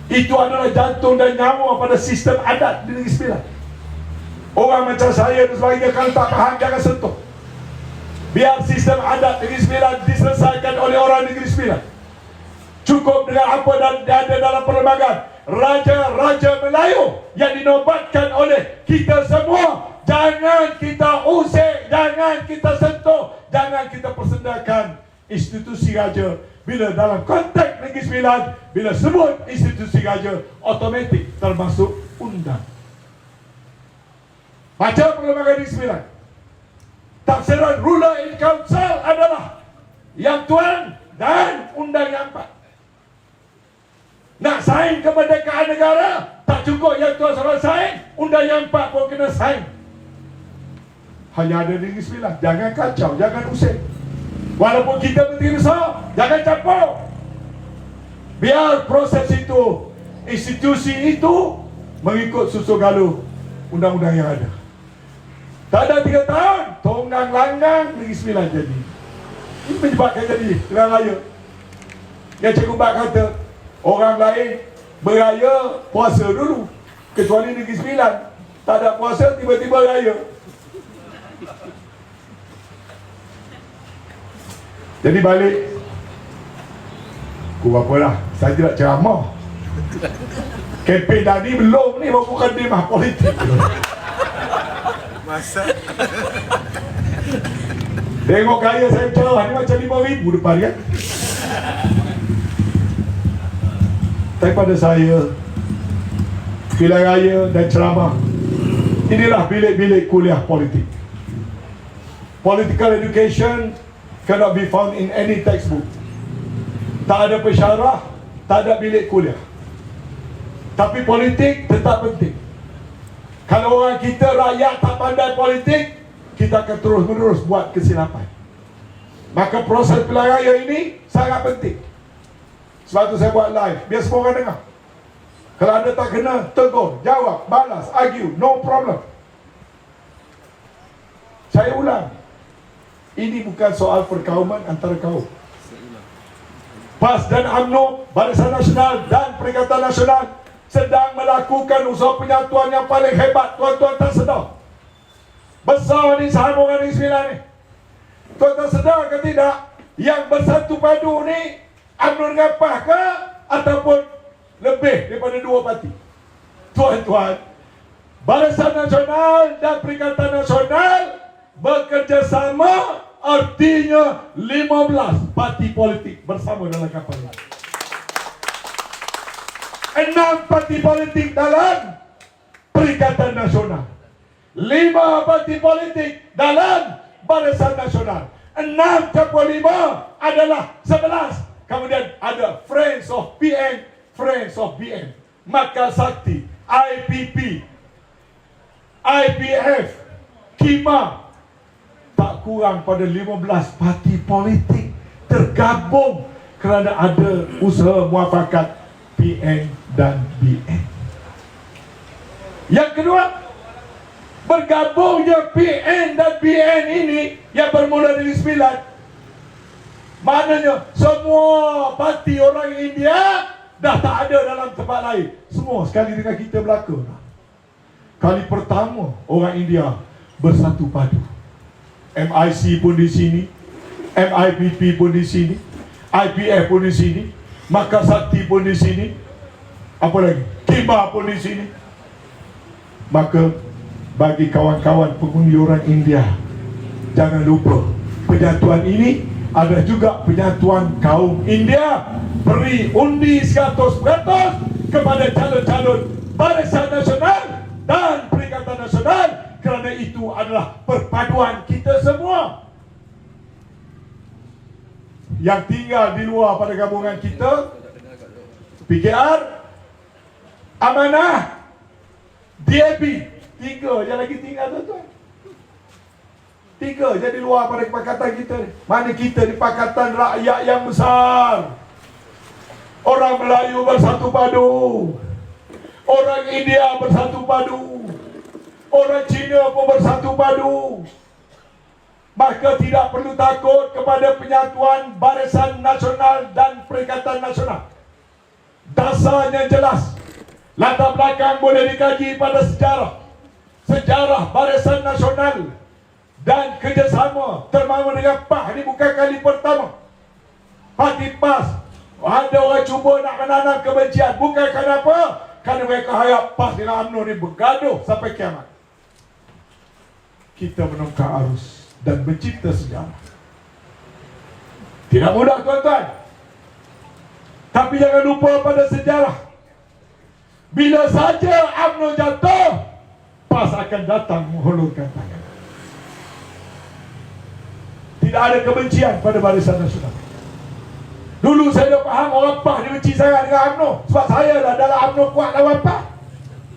itu adalah jantung dan nyawa pada sistem adat di Negeri Sembilan. Orang macam saya dan sebagainya, kalau tak faham jangan sentuh. Biar sistem adat Negeri Sembilan diselesaikan oleh orang Negeri Sembilan. Cukup dengan apa yang ada dalam perlembagaan. Raja-raja Melayu yang dinobatkan oleh kita semua, jangan kita usik, jangan kita sentuh, jangan kita persendakan institusi raja. Bila dalam konteks Negeri Sembilan, bila sebut institusi raja, automatik termasuk undang. Baca perlembagaan Negeri Sembilan. Tafsiran ruler in council adalah yang tuan dan undang yang 4. Nak sign kemerdekaan negara, tak cukup yang tuan seorang sign, undang yang 4 pun kena sign. Hanya ada Negeri Sembilan. Jangan kacau, jangan usik. Walaupun kita menteri besar, jangan campur. Biar proses itu, institusi itu mengikut susu galuh undang-undang yang ada. Tak ada 3 tahun, tonggang langgang Negeri Sembilan jadi. Ini menyebabkan jadi Pilihan Raya. Yang Cikgu Bat kata, orang lain beraya puasa dulu, kecuali Negeri Sembilan. Tak ada puasa, tiba-tiba raya. Jadi balik, aku apa lah, saya tidak ceramah. Kempen tadi belum ni, baru mukadimah politik. Masa Tengok gaya saya ceramah ni macam 5,000 depan kan. Daripada saya pilihan raya dan ceramah, inilah bilik-bilik kuliah politik. Political education cannot be found in any textbook. Tak ada pensyarah, tak ada bilik kuliah. Tapi politik tetap penting. Kalau orang kita rakyat tak pandai politik, kita akan terus-menerus buat kesilapan. Maka proses pilihan raya ini sangat penting. Sebab tu saya buat live, biar semua orang dengar. Kalau anda tak kena, tegur, jawab, balas, argue, no problem. Saya ulang, ini bukan soal perkauman antara kaum. PAS dan UMNO, Barisan Nasional dan Perikatan Nasional sedang melakukan usaha penyatuan yang paling hebat. Tuan-tuan tak sedar? Besar ni sambungan Negeri Sembilan ni. Tuan-tuan sedar ke tidak? Yang bersatu padu ni UMNO dengan PAS ke? Ataupun lebih daripada dua parti? Tuan-tuan, Barisan Nasional dan Perikatan Nasional bekerjasama, artinya 15 parti politik bersama dalam kapal ini. 6 parti politik dalam Perikatan Nasional, 5 parti politik dalam Barisan Nasional. 6 campur 5 adalah 11. Kemudian ada Friends of PN, Friends of BN, Makar Sakti, IPP, IPF, KIMA. Tak kurang pada 15 parti politik tergabung kerana ada usaha muafakat PN dan BN. Yang kedua, bergabungnya PN dan BN ini yang bermula dari 9, maknanya semua parti orang India dah tak ada dalam tempat lain. Semua sekali dengan kita belaka. Kali pertama orang India bersatu padu. MIC pun di sini, MIPP pun di sini, IPF pun di sini, Makar Sakti pun di sini, apa lagi? KIMA pun di sini. Maka bagi kawan-kawan pengundi orang India, jangan lupa penyatuan ini ada juga penyatuan kaum India. Beri undi 100% kepada calon-calon Barisan Nasional dan Perikatan Nasional, kerana itu adalah perpaduan kita semua. Yang tinggal di luar pada gabungan kita, PKR, Amanah, DAP, 3 je lagi tinggal, tuan-tuan. 3 je di luar pada pakatan kita ni. Mana kita di pakatan rakyat yang besar. Orang Melayu bersatu padu, orang India bersatu padu, orang Cina pun bersatu padu. Maka tidak perlu takut kepada penyatuan Barisan Nasional dan Perikatan Nasional. Dasarnya jelas. Latar belakang boleh dikaji pada sejarah. Sejarah Barisan Nasional dan kerjasama terutama dengan PAS ini bukan kali pertama. Parti PAS, ada orang cuba nak menanam kebencian. Bukan kenapa? Kerana mereka harap PAS dengan UMNO ni bergaduh sampai kiamat. Kita menongkar arus dan mencipta sejarah. Tidak mudah, tuan-tuan. Tapi jangan lupa pada sejarah. Bila saja UMNO jatuh, PAS akan datang menghulurkan tangan. Tidak ada kebencian pada Barisan Nasional. Dulu saya dah faham orang PAS dia benci sangat dengan UMNO. Sebab saya dah dalam UMNO kuat lawan PAS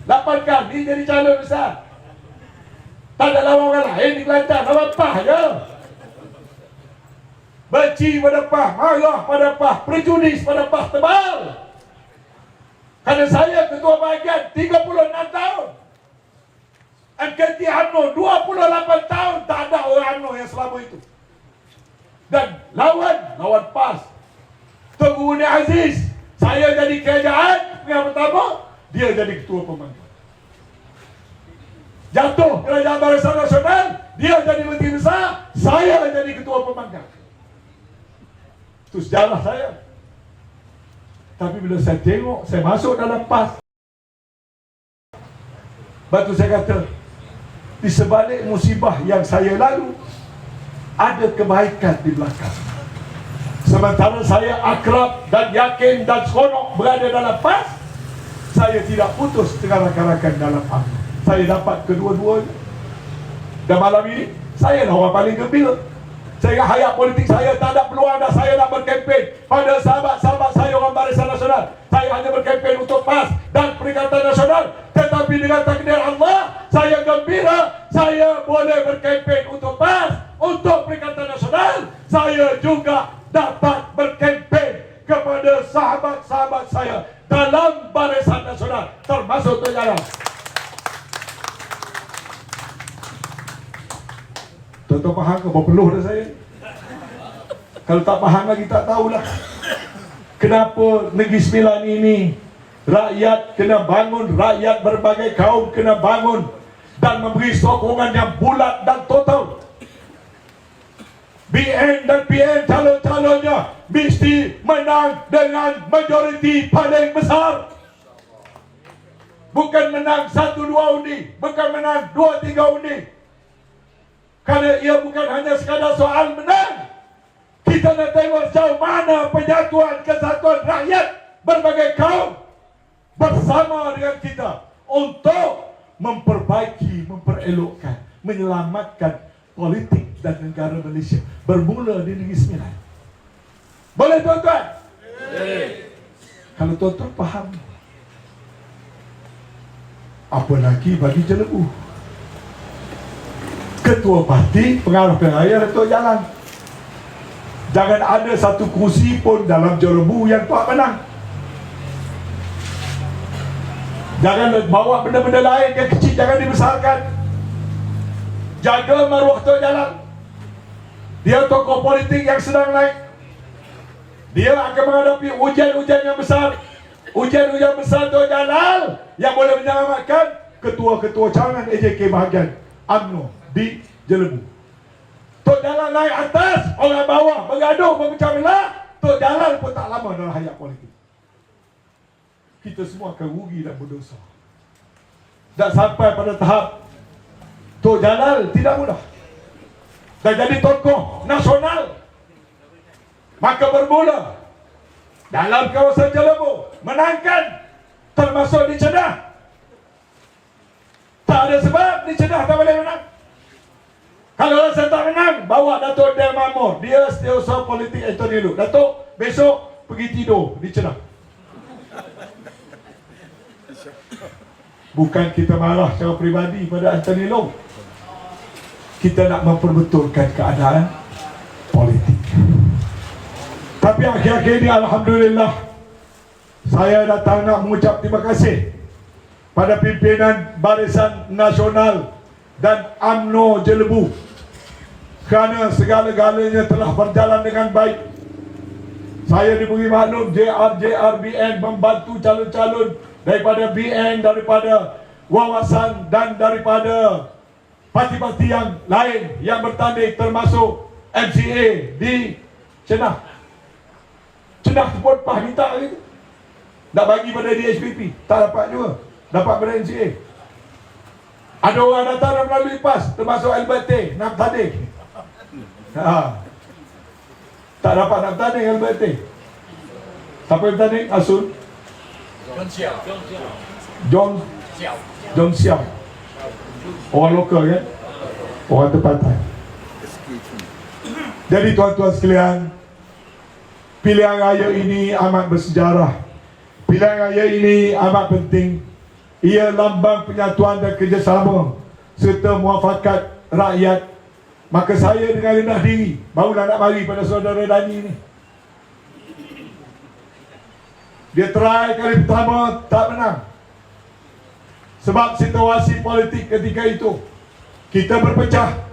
8 kali jadi calon besar. Tak ada lawan orang lain di Kelantan, lawan PAS je. Benci pada PAS, marah pada PAS, prejudis pada PAS tebal. Kerana saya ketua bahagian 36 tahun, MKT UMNO 28 tahun, tak ada orang UMNO yang selama itu. Dan lawan PAS. Tengku Uni Aziz, saya jadi kerajaan yang pertama, dia jadi ketua pembantu. Jatuh Kerajaan Barisan Nasional, dia jadi Menteri Besar, saya jadi Ketua Pembangkang. Itu sejarah saya. Tapi bila saya tengok, saya masuk dalam PAS, lepas tu saya kata, di sebalik musibah yang saya lalu, ada kebaikan di belakang. Sementara saya akrab dan yakin dan seronok berada dalam PAS, saya tidak putus dengan rakan-rakan dalam UMNO. Saya dapat kedua-duanya. Dan malam ini, saya lah orang paling gembira. Sehingga hayat politik saya tak ada peluang dah saya nak berkempen pada sahabat-sahabat saya orang Barisan Nasional. Saya hanya berkempen untuk PAS dan Perikatan Nasional. Tetapi dengan takdir Allah, saya gembira saya boleh berkempen untuk PAS, untuk Perikatan Nasional. Saya juga dapat berkempen kepada sahabat-sahabat saya dalam Barisan Nasional, termasuk Tok Jalal. Tuan-tuan faham ke berapa peluh dah saya? Kalau tak faham lagi tak tahulah kenapa Negeri Sembilan ini rakyat kena bangun, rakyat berbagai kaum kena bangun dan memberi sokongan yang bulat dan total. BN dan PN calon-calonnya mesti menang dengan majoriti paling besar. Bukan menang 1-2 undi, bukan menang 2-3 undi. Kerana ia bukan hanya sekadar soal menang. Kita nak tengok sejauh mana penyatuan kesatuan rakyat berbagai kaum bersama dengan kita untuk memperbaiki, memperelokkan, menyelamatkan politik dan negara Malaysia bermula di Negeri Sembilan. Boleh tuan-tuan? Kalau tuan-tuan faham, apa lagi bagi Jelebu? Ketua parti, pengarah raya Datuk Jalan. Jangan ada satu kursi pun dalam Jelebu yang tuan menang. Jangan bawa benda-benda lain yang kecil, jangan dibesarkan. Jaga maruah Tok Jalal. Dia tokoh politik yang sedang naik. Dia akan menghadapi ujian-ujian yang besar. Ujian-ujian besar Tok Jalal yang boleh menyelamatkan ketua-ketua cawangan AJK bahagian UMNO di Jelebu. Tok Jalal naik atas, orang bawah bergaduh, berpecah belah. Tok Jalal pun tak lama dalam hayat politik. Kita semua akan rugi dan berdosa. Dan sampai pada tahap Tok Jalal tidak mudah dan jadi tokoh nasional. Maka bermula dalam kawasan Jelebu, menangkan, termasuk di Kedah. Tak ada sebab di Kedah tak boleh menang. Kalau rasa tak menang, bawa Datuk Del Mamor. Dia setiausaha politik Anthony Loh. Datuk, besok pergi tidur di Kedah. Bukan kita marah secara peribadi pada Anthony Loh. Kita nak memperbetulkan keadaan politik. Tapi akhir-akhir ini alhamdulillah, saya datang nak mengucap terima kasih pada pimpinan Barisan Nasional dan UMNO Jelebu kerana segala-galanya telah berjalan dengan baik. Saya diberi maklum JRBN membantu calon-calon daripada BN, daripada wawasan dan daripada parti-parti yang lain yang bertanding, termasuk MCA di Kedah. Kedah pun PAH minta gitu, nak bagi pada DHPP, tak dapat juga, dapat pada MCA. Ada orang datang melalui PAS, termasuk LBT, nak bertanding. Tak dapat nak bertanding LBT. Siapa yang bertanding? Asun John Siao. Orang lokal kan? Orang tempatan. Jadi tuan-tuan sekalian, pilihan raya ini amat bersejarah. Pilihan raya ini amat penting. Ia lambang penyatuan dan kerjasama serta muafakat rakyat. Maka saya dengan rendah diri barulah nak mari pada saudara Dani ni. Dia try kali pertama, tak menang. Sebab situasi politik ketika itu, kita berpecah.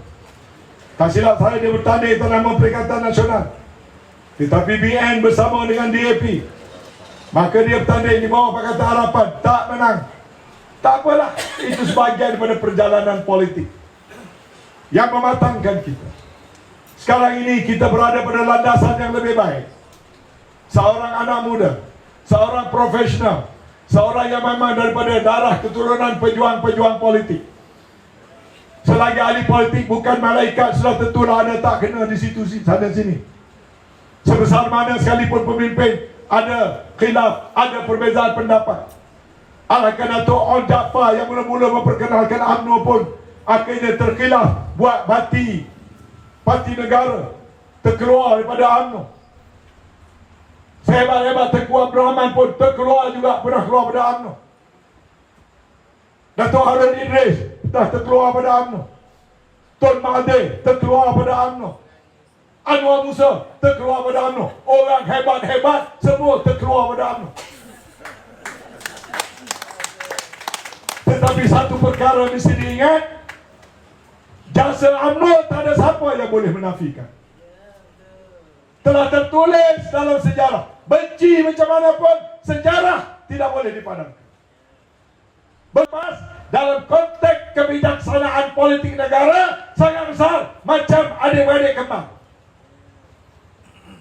Tak silap saya, dia bertanding atas nama Perikatan Nasional. Tetapi BN bersama dengan DAP, maka dia bertanding di bawah Pakatan Harapan, tak menang. Tak apalah, itu sebahagian daripada perjalanan politik yang mematangkan kita. Sekarang ini kita berada pada landasan yang lebih baik. Seorang anak muda, seorang profesional, seorang yang memang daripada darah keturunan pejuang-pejuang politik. Selagi ahli politik bukan malaikat, sudah tentulah ada tak kena di situ sana sini. Sebesar mana sekalipun pemimpin, ada khilaf, ada perbezaan pendapat. Oleh kerana itu, Al Jaafar yang mula-mula memperkenalkan UMNO pun akhirnya terkhilaf, buat parti negara terkeluar daripada UMNO. Sehebat-hebat Tengku Abdul Rahman pun terkeluar juga, pernah keluar pada UMNO. Dato' Harun Idris dah terkeluar pada UMNO. Tun Mahathir terkeluar pada UMNO. Anwar Musa terkeluar pada UMNO. Orang hebat-hebat semua terkeluar pada UMNO. Tetapi satu perkara mesti diingat, jasa UMNO tak ada siapa yang boleh menafikan. Telah tertulis dalam sejarah. Benci macam mana pun, sejarah tidak boleh dipadamkan. Berpas dalam konteks kebijaksanaan politik negara sangat besar, macam adik-beradik kembar.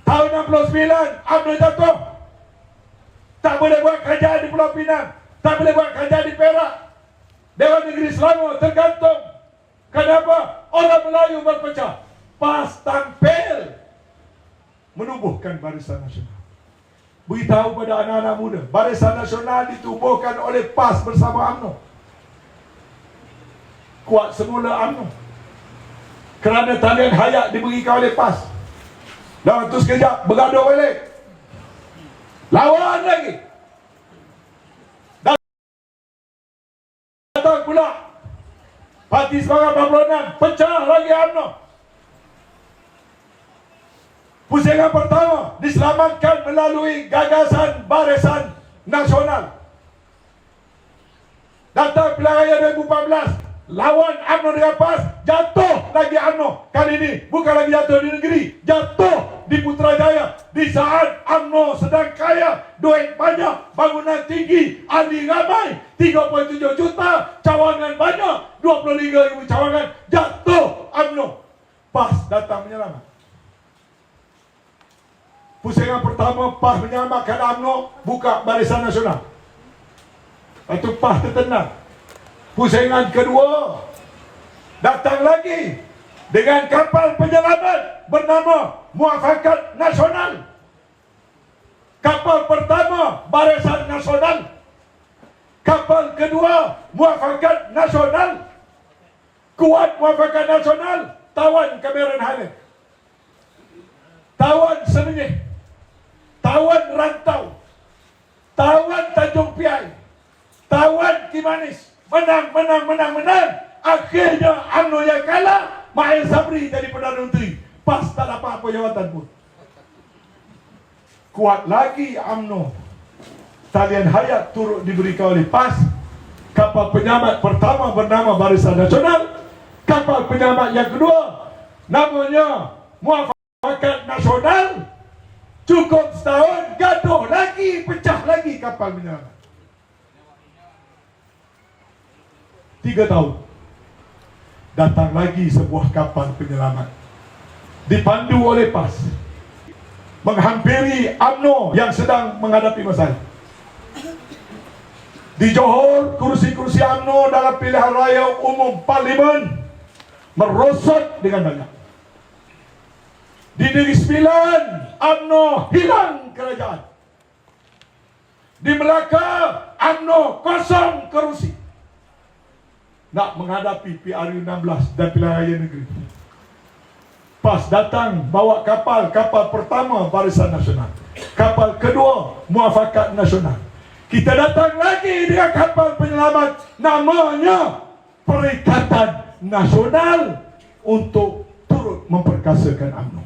Tahun 69 UMNO jatuh. Tak boleh buat kerajaan di Pulau Pinang, tak boleh buat kerajaan di Perak. Dewan Negeri Selangor tergantung. Kenapa? Orang Melayu berpecah. PAS tampil menubuhkan Barisan Nasional. Beritahu pada anak-anak muda, Barisan Nasional ditubuhkan oleh PAS bersama UMNO. Kuat semula UMNO kerana talian hayat diberikan oleh PAS. Dan waktu sekejap bergaduh balik, lawan lagi. Datang pula Parti Semangat 46, pecah lagi UMNO. Pusingan pertama diselamatkan melalui gagasan Barisan Nasional. Datang pilihan raya 2014, lawan UMNO dengan PAS, jatuh lagi UMNO. Kali ini bukan lagi jatuh di negeri, jatuh di Putrajaya. Di saat UMNO sedang kaya, duit banyak, bangunan tinggi, ahli ramai, 37 juta, cawangan banyak, 23,000 cawangan, jatuh UMNO. PAS datang menyelamat. Pusingan pertama PAS menyelamatkan UMNO, buka Barisan Nasional. Lepas PAS tertenang. Pusingan kedua datang lagi dengan kapal penyelamat bernama Muafakat Nasional. Kapal pertama Barisan Nasional, kapal kedua Muafakat Nasional. Kuat Muafakat Nasional, tawan Cameron Highland, tawan Semenyih, tawan Rantau, tawan Tanjung Piai, tawan Kimanis. Menang. Akhirnya UMNO yang kalah, Mahir Sabri jadi Perdana Menteri. PAS tak dapat apa jawatan pun. Kuat lagi UMNO. Talian hayat turut diberikan oleh PAS. Kapal penyelamat pertama bernama Barisan Nasional. Kapal penyelamat yang kedua namanya Muafakat Nasional. Cukup setahun, gaduh lagi, pecah lagi kapal penyelamat. 3 tahun datang lagi sebuah kapal penyelamat dipandu oleh PAS menghampiri UMNO yang sedang menghadapi masalah. Di Johor, kursi-kursi UMNO dalam pilihan raya umum parlimen merosot dengan banyak. Di Negeri Sembilan, UMNO hilang kerajaan. Di Melaka, UMNO kosong kerusi. Nak menghadapi PRU 16 dan pilihan raya negeri. PAS datang bawa kapal pertama Barisan Nasional, kapal kedua Muafakat Nasional. Kita datang lagi dengan kapal penyelamat namanya Perikatan Nasional untuk turut memperkasakan UMNO.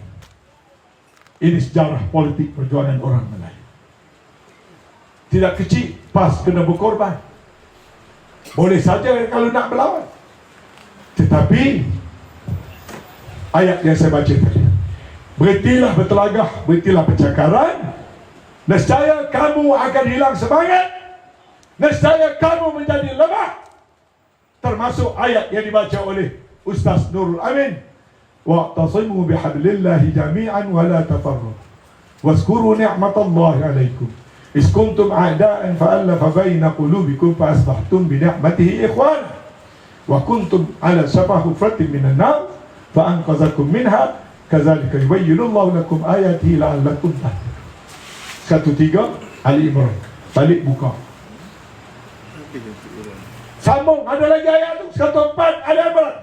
Ini sejarah politik perjuangan orang Melayu. Tidak kecil, PAS kena berkorban. Boleh saja kalau nak melawan. Tetapi ayat yang saya baca tadi, berhentilah bertelagah, berhentilah percakaran, nescaya kamu akan hilang semangat, nescaya kamu menjadi lemah. Termasuk ayat yang dibaca oleh Ustaz Nurul Amin, wa'tasimu bihablillahi jami'an wa la tafarraqu wazkuru ni'matallahi 'alaikum iz kuntum a'da'an fa'alafa baina qulubikum fa asbahtum bi ni'matihi ikhwana wa kuntum 'ala shafa hufratin minan nar fa anqadhakum minha kadzalika yubayyinu Allahu lakum ayatihi la'allakum tahtadun. 13 Ali Imran. Balik buka. Sambung, ada lagi ayat tu. 104 Ali Imran.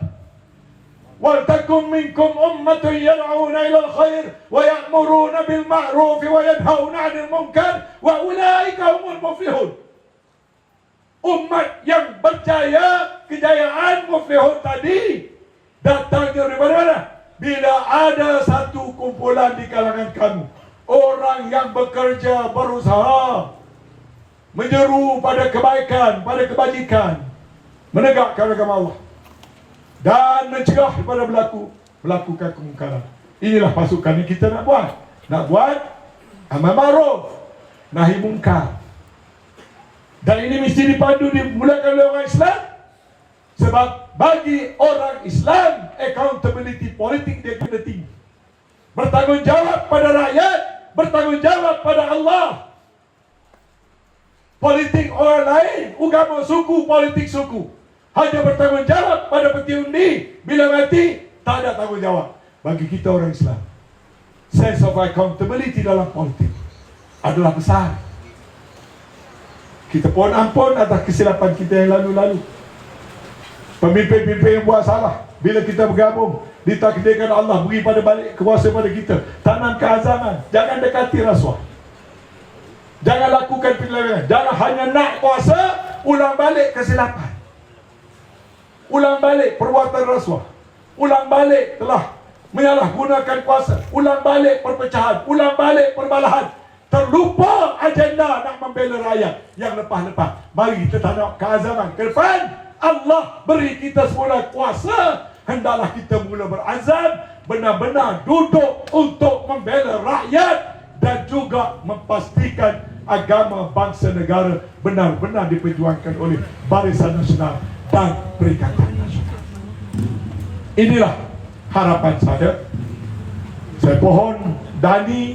Wal takum minkum ummatun yad'una ila al-khair wa ya'muruna bil ma'ruf wa yanhauna 'anil munkar wa ulaika humul muflihun. Umat yang berjaya, kejayaan muflihun tadi datangnya dari mana? Bila ada satu kumpulan di kalangan kamu, orang yang bekerja, berusaha menyeru pada kebaikan, pada kebajikan, menegakkan agama Allah dan mencegah daripada melakukan kemungkaran. Inilah pasukan yang kita nak buat. Nak buat amal ma'ruf, nahi mungkar. Dan ini mesti dipandu, dimulakan oleh orang Islam. Sebab bagi orang Islam, accountability politik dia kena tinggi. Bertanggungjawab pada rakyat, bertanggungjawab pada Allah. Politik orang lain, agama suku, politik suku, hanya bertanggungjawab pada peti undi. Bila mati, tak ada tanggungjawab. Bagi kita orang Islam, sense of accountability dalam politik adalah besar. Kita pohon ampun atas kesilapan kita yang lalu-lalu. Pemimpin-pemimpin yang buat salah, bila kita bergabung, ditakdirkan Allah beri pada balik kuasa pada kita. Tanam keazaman, jangan dekati rasuah, jangan lakukan penyelewengan, jangan hanya nak kuasa, ulang balik kesilapan, ulang balik perbuatan rasuah, ulang balik telah menyalahgunakan kuasa, ulang balik perpecahan, ulang balik perbalahan, terlupa agenda nak membela rakyat yang lepas-lepas. Mari kita tanam keazaman ke depan. Allah beri kita semula kuasa, hendaklah kita mula berazam, benar-benar duduk untuk membela rakyat dan juga memastikan agama bangsa negara benar-benar diperjuangkan oleh Barisan Nasional dan Perikatan Nasional. Inilah harapan saya. Saya pohon Dani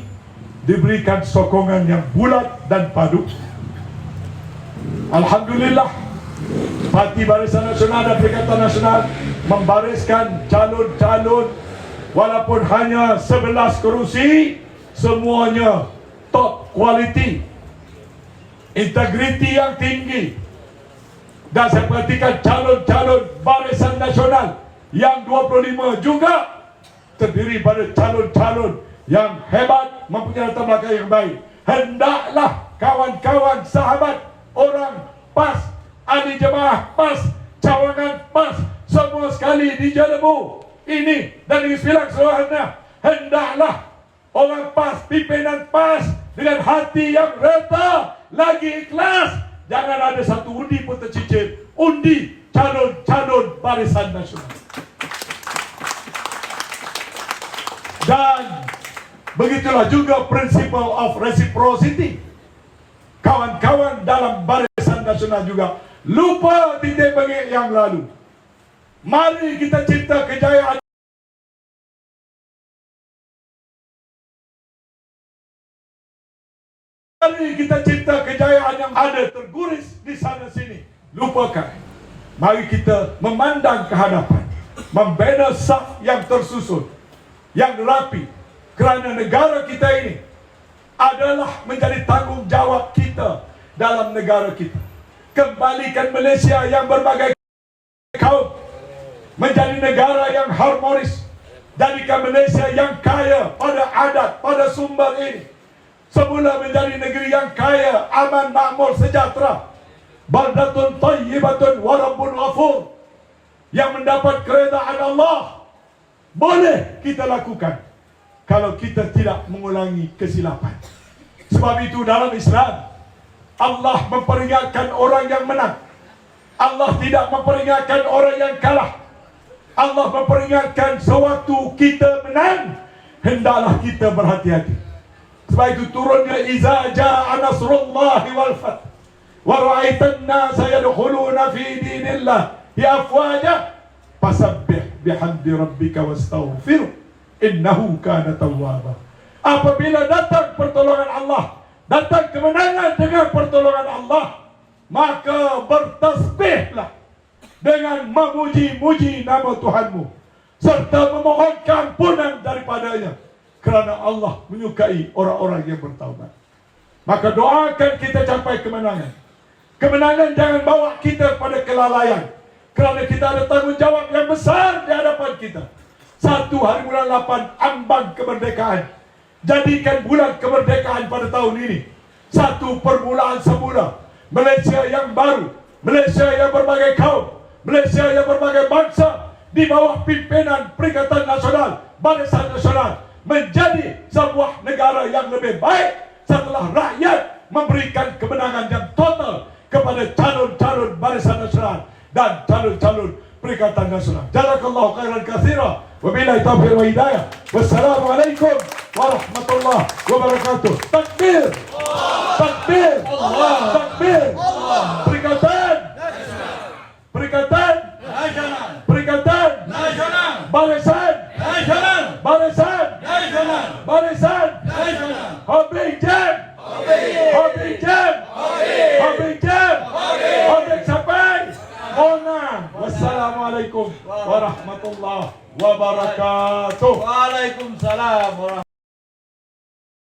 diberikan sokongan yang bulat dan padu. Alhamdulillah, Parti Barisan Nasional dan Perikatan Nasional membariskan calon-calon, walaupun hanya 11 kerusi, semuanya top quality, integriti yang tinggi. Dan saya perhatikan calon-calon Barisan Nasional yang 25 juga terdiri pada calon-calon yang hebat, mempunyai latar belakang yang baik. Hendaklah kawan-kawan, sahabat, orang PAS, ahli jemaah PAS, cawangan PAS, semua sekali di Jelebu ini dan di Sembilan seluruhnya, hendaklah orang PAS, pimpinan PAS dengan hati yang reta, lagi ikhlas. Jangan ada satu undi pun tercicir. Undi calon-calon Barisan Nasional. Dan begitulah juga principle of reciprocity. Kawan-kawan dalam Barisan Nasional juga lupa titik bengek yang lalu. Mari kita cipta kejayaan. Mari kita cipta kejayaan yang ada terguris di sana sini. Lupakan. Mari kita memandang ke hadapan, membina saf yang tersusun, yang rapi. Kerana negara kita ini adalah menjadi tanggungjawab kita dalam negara kita. Kembalikan Malaysia yang berbagai kaum menjadi negara yang harmonis. Jadikan Malaysia yang kaya pada adat, pada sumber ini. Semula menjadi negeri yang kaya, aman, makmur, sejahtera. Baldatun tayyibatun wa rabbun ghafur. Yang mendapat keredaan Allah. Boleh kita lakukan kalau kita tidak mengulangi kesilapan. Sebab itu dalam Islam, Allah memperingatkan orang yang menang. Allah tidak memperingatkan orang yang kalah. Allah memperingatkan sewaktu kita menang, hendaklah kita berhati-hati. Sebab itu turunnya iza ja'a nasrullahi wal fath. wa ra'aitan nasa yadkhuluna fi dinillah ya afwaja fasabbih bihamdi rabbika wastaghfir innahu kana tawwaba. Apabila datang pertolongan Allah, datang kemenangan dengan pertolongan Allah, maka bertasbihlah dengan memuji-muji nama Tuhanmu serta memohon ampunan daripadanya, kerana Allah menyukai orang-orang yang bertaubat. Maka doakan kita capai kemenangan. Kemenangan jangan bawa kita pada kelalaian, kerana kita ada tanggungjawab yang besar di hadapan kita. 1 hari bulan 8 ambang kemerdekaan. Jadikan bulan kemerdekaan pada tahun ini satu permulaan semula. Malaysia yang baru, Malaysia yang berbagai kaum, Malaysia yang berbagai bangsa di bawah pimpinan Perikatan Nasional, Barisan Nasional, menjadi sebuah negara yang lebih baik setelah rakyat memberikan kemenangan yang total kepada calon-calon Barisan Nasional dan calon-calon Perikatan Nasional. Jazakallahu khairan katsira. Wabillahi taufiq wa hidayah. Wassalamualaikum warahmatullahi wabarakatuh. Takbir. Takbir. Takbir. Perikatan. Perikatan Nasional. Perikatan Nasional. Barisan Nasional. Barisan Nasional. Barisan Nasional. Hobi jam. Hobi jam. Hobi jam. Hobi sampai. Wassalamualaikum warahmatullahi wabarakatuh. Waalaikumsalam warahmatullahi